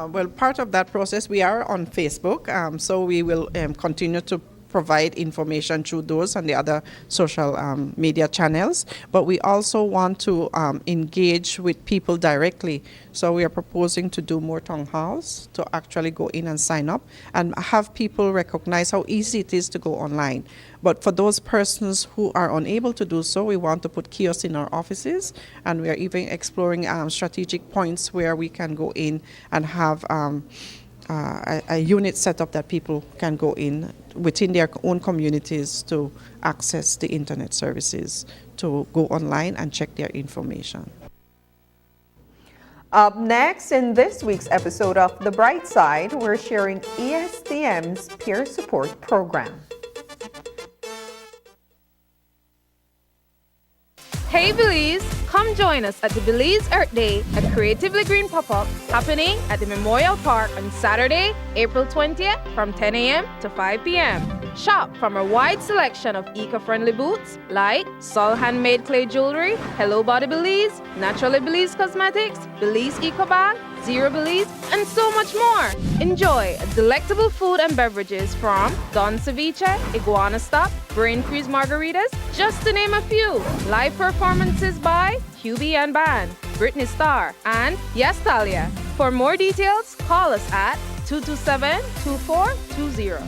Well, part of that process, we are on Facebook, so we will continue to provide information through those and the other social media channels. But we also want to engage with people directly. So we are proposing to do more town halls, to actually go in and sign up and have people recognize how easy it is to go online. But for those persons who are unable to do so, we want to put kiosks in our offices, and we are even exploring strategic points where we can go in and have a unit set up that people can go in within their own communities to access the internet services, to go online and check their information. Up next in this week's episode of The Bright Side, we're sharing ESTM's peer support program. Hey Belize, come join us at the Belize Earth Day, a creatively green pop-up happening at the Memorial Park on Saturday, April 20th from 10 a.m. to 5 p.m. Shop from a wide selection of eco-friendly boots like Sol handmade clay jewelry, Hello Body Belize, Naturally Belize Cosmetics, Belize Eco Bag, Zero Belize, and so much more. Enjoy delectable food and beverages from Don Ceviche, Iguana Stop, Brain Freeze Margaritas, just to name a few. Live performances by QB and Band, Britney Starr, and Yes Talia. For more details, call us at 227-2420.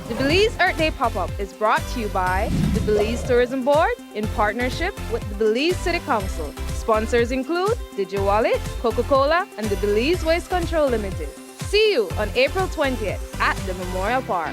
The Belize Earth Day Pop-Up is brought to you by the Belize Tourism Board in partnership with the Belize City Council. Sponsors include DigiOne Elite, Coca-Cola, and the Belize Waste Control Limited. See you on April 20th at the Memorial Park.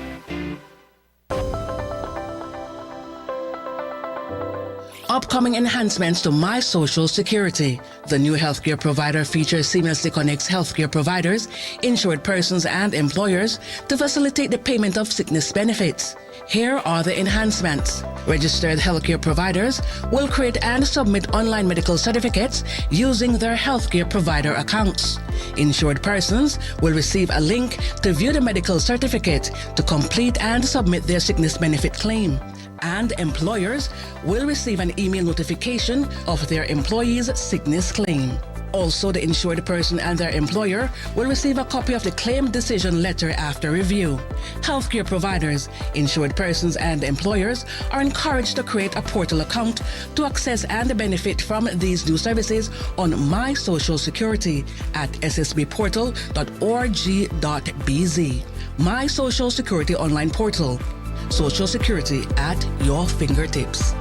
Upcoming enhancements to My Social Security. The new healthcare provider feature seamlessly connects healthcare providers, insured persons, and employers to facilitate the payment of sickness benefits. Here are the enhancements. Registered healthcare providers will create and submit online medical certificates using their healthcare provider accounts. Insured persons will receive a link to view the medical certificate to complete and submit their sickness benefit claim. And employers will receive an email notification of their employee's sickness claim. Also, the insured person and their employer will receive a copy of the claim decision letter after review. Healthcare providers, insured persons, and employers are encouraged to create a portal account to access and benefit from these new services on My Social Security at ssbportal.org.bz. My Social Security online portal. Social Security at your fingertips.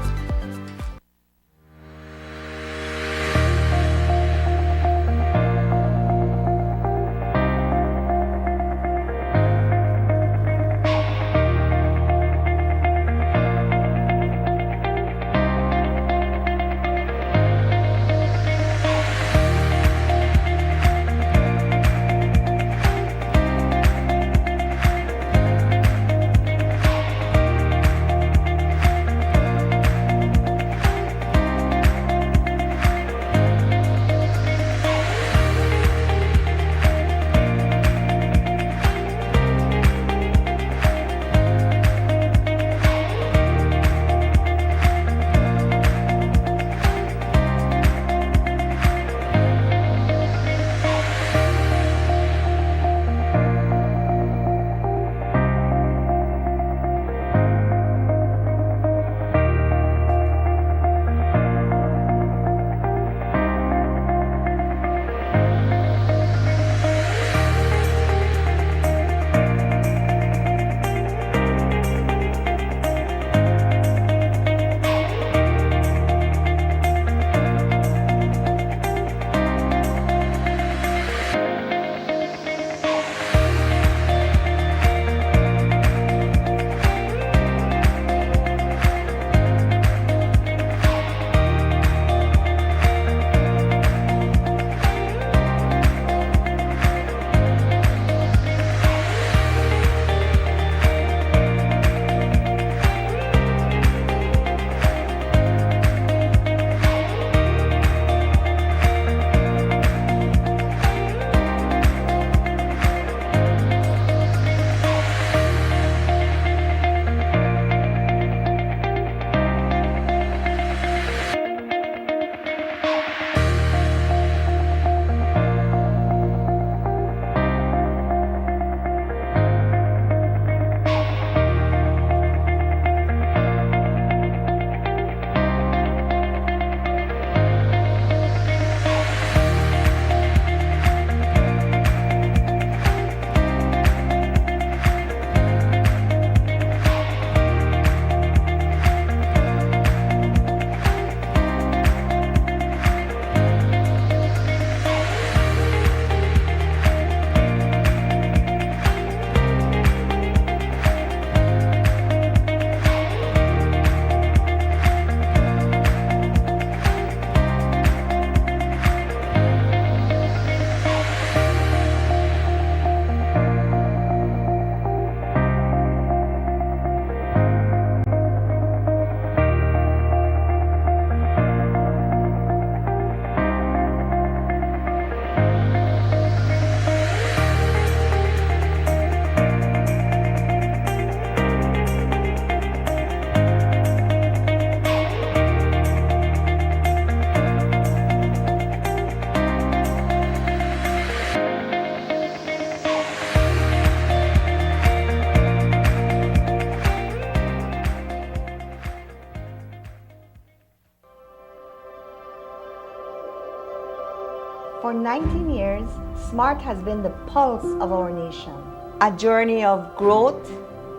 For 19 years, SMART has been the pulse of our nation. A journey of growth,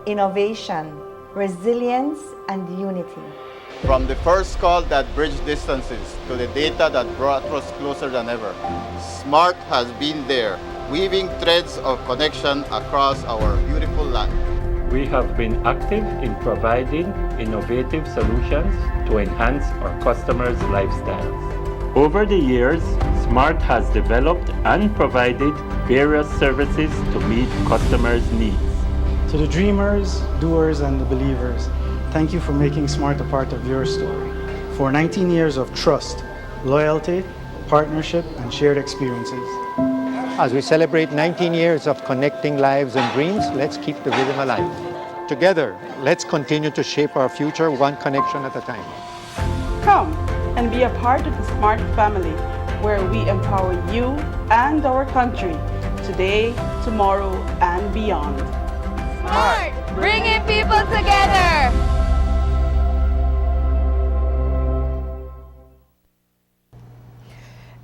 innovation, resilience, and unity. From the first call that bridged distances to the data that brought us closer than ever, SMART has been there, weaving threads of connection across our beautiful land. We have been active in providing innovative solutions to enhance our customers' lifestyles. Over the years, SMART has developed and provided various services to meet customers' needs. To the dreamers, doers, and the believers, thank you for making SMART a part of your story. For 19 years of trust, loyalty, partnership, and shared experiences. As we celebrate 19 years of connecting lives and dreams, let's keep the rhythm alive. Together, let's continue to shape our future one connection at a time. Come and be a part of the SMART family, where we empower you and our country today, tomorrow, and beyond. SMART, bringing people together.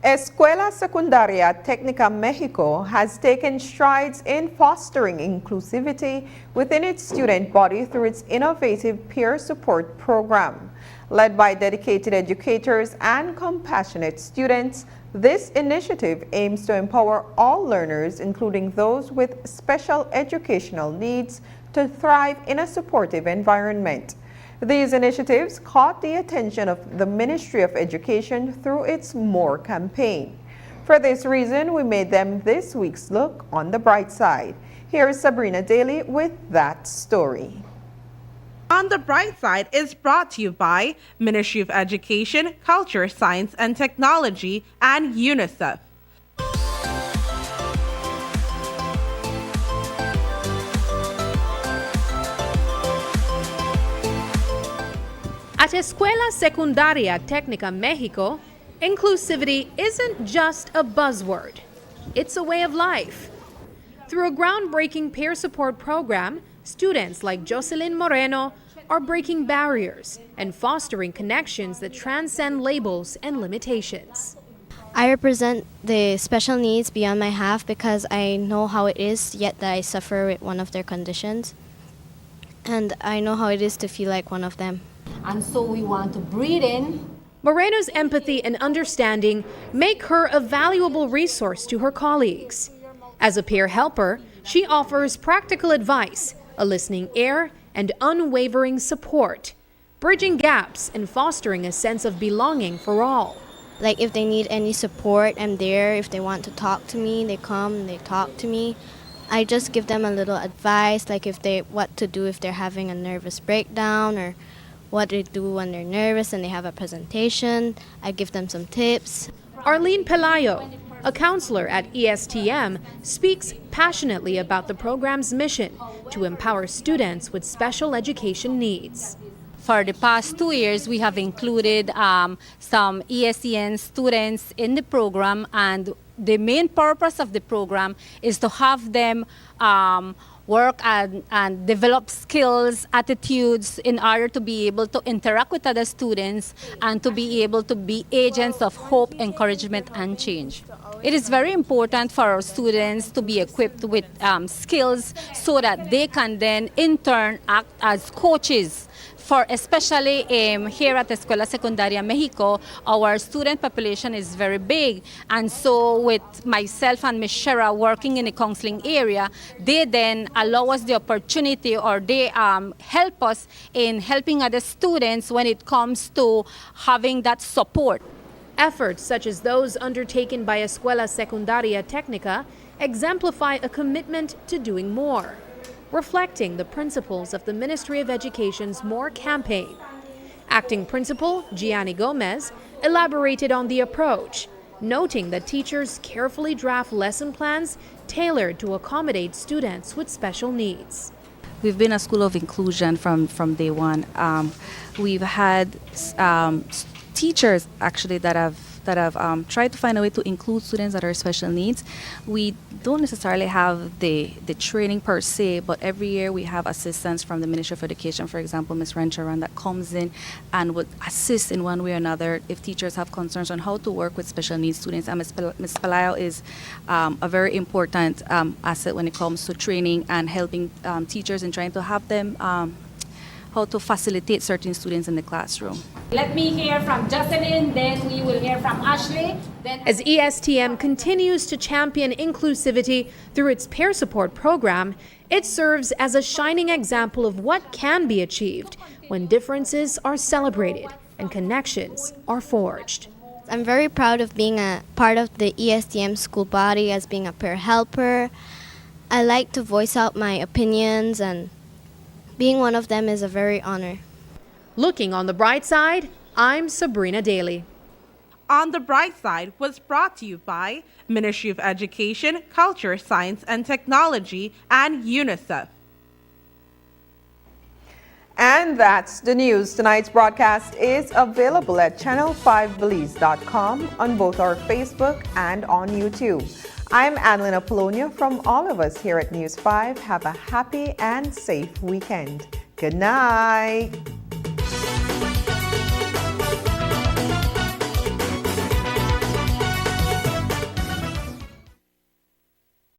Escuela Secundaria Técnica Mexico has taken strides in fostering inclusivity within its student body through its innovative peer support program. Led by dedicated educators and compassionate students, this initiative aims to empower all learners, including those with special educational needs, to thrive in a supportive environment. These initiatives caught the attention of the Ministry of Education through its MORE campaign. For this reason, we made them this week's Look on the Bright Side. Here is Sabrina Daly with that story. On the Bright Side is brought to you by Ministry of Education, Culture, Science and Technology, and UNICEF. At Escuela Secundaria Técnica Mexico, inclusivity isn't just a buzzword. It's a way of life. Through a groundbreaking peer support program, students like Jocelyn Moreno are breaking barriers and fostering connections that transcend labels and limitations. I represent the special needs beyond my half because I know how it is, yet that I suffer with one of their conditions. And I know how it is to feel like one of them. And so we want to breathe in. Moreno's empathy and understanding make her a valuable resource to her colleagues. As a peer helper, she offers practical advice, a listening ear, and unwavering support, bridging gaps and fostering a sense of belonging for all. Like if they need any support, I'm there. If they want to talk to me, they come, they talk to me. I just give them a little advice, like what to do if they're having a nervous breakdown, or what they do when they're nervous and they have a presentation. I give them some tips. Arlene Pelayo, a counselor at ESTM, speaks passionately about the program's mission to empower students with special education needs. For the past 2 years, we have included some ESEN students in the program, and the main purpose of the program is to have them work and develop skills, attitudes in order to be able to interact with other students and to be able to be agents of hope, encouragement, and change. It is very important for our students to be equipped with skills so that they can then in turn act as coaches. For especially here at Escuela Secundaria Mexico, our student population is very big, and so with myself and Ms. Shera working in the counseling area, they then allow us the opportunity, or they help us in helping other students when it comes to having that support. Efforts such as those undertaken by Escuela Secundaria Técnica exemplify a commitment to doing more, reflecting the principles of the Ministry of Education's MORE campaign. Acting Principal Gianni Gomez elaborated on the approach, noting that teachers carefully draft lesson plans tailored to accommodate students with special needs. We've been a school of inclusion from day one. We've had teachers actually that have that have tried to find a way to include students that are special needs. We don't necessarily have the training per se, but every year we have assistance from the Ministry of Education, for example, Ms. Rencharan, that comes in and would assist in one way or another if teachers have concerns on how to work with special needs students. And Ms. Palayo is a very important asset when it comes to training and helping teachers in trying to have them how to facilitate certain students in the classroom. Let me hear from Jocelyn, then we will hear from Ashley. As ESTM continues to champion inclusivity through its peer support program, it serves as a shining example of what can be achieved when differences are celebrated and connections are forged. I'm very proud of being a part of the ESTM school body as being a peer helper. I like to voice out my opinions, and being one of them is a very honor. Looking on the bright side, I'm Sabrina Daly. On the Bright Side was brought to you by Ministry of Education, Culture, Science and Technology, and UNICEF. And that's the news. Tonight's broadcast is available at channel5belize.com on both our Facebook and on YouTube. I'm Adeline Apollonia. From all of us here at News 5, have a happy and safe weekend. Good night.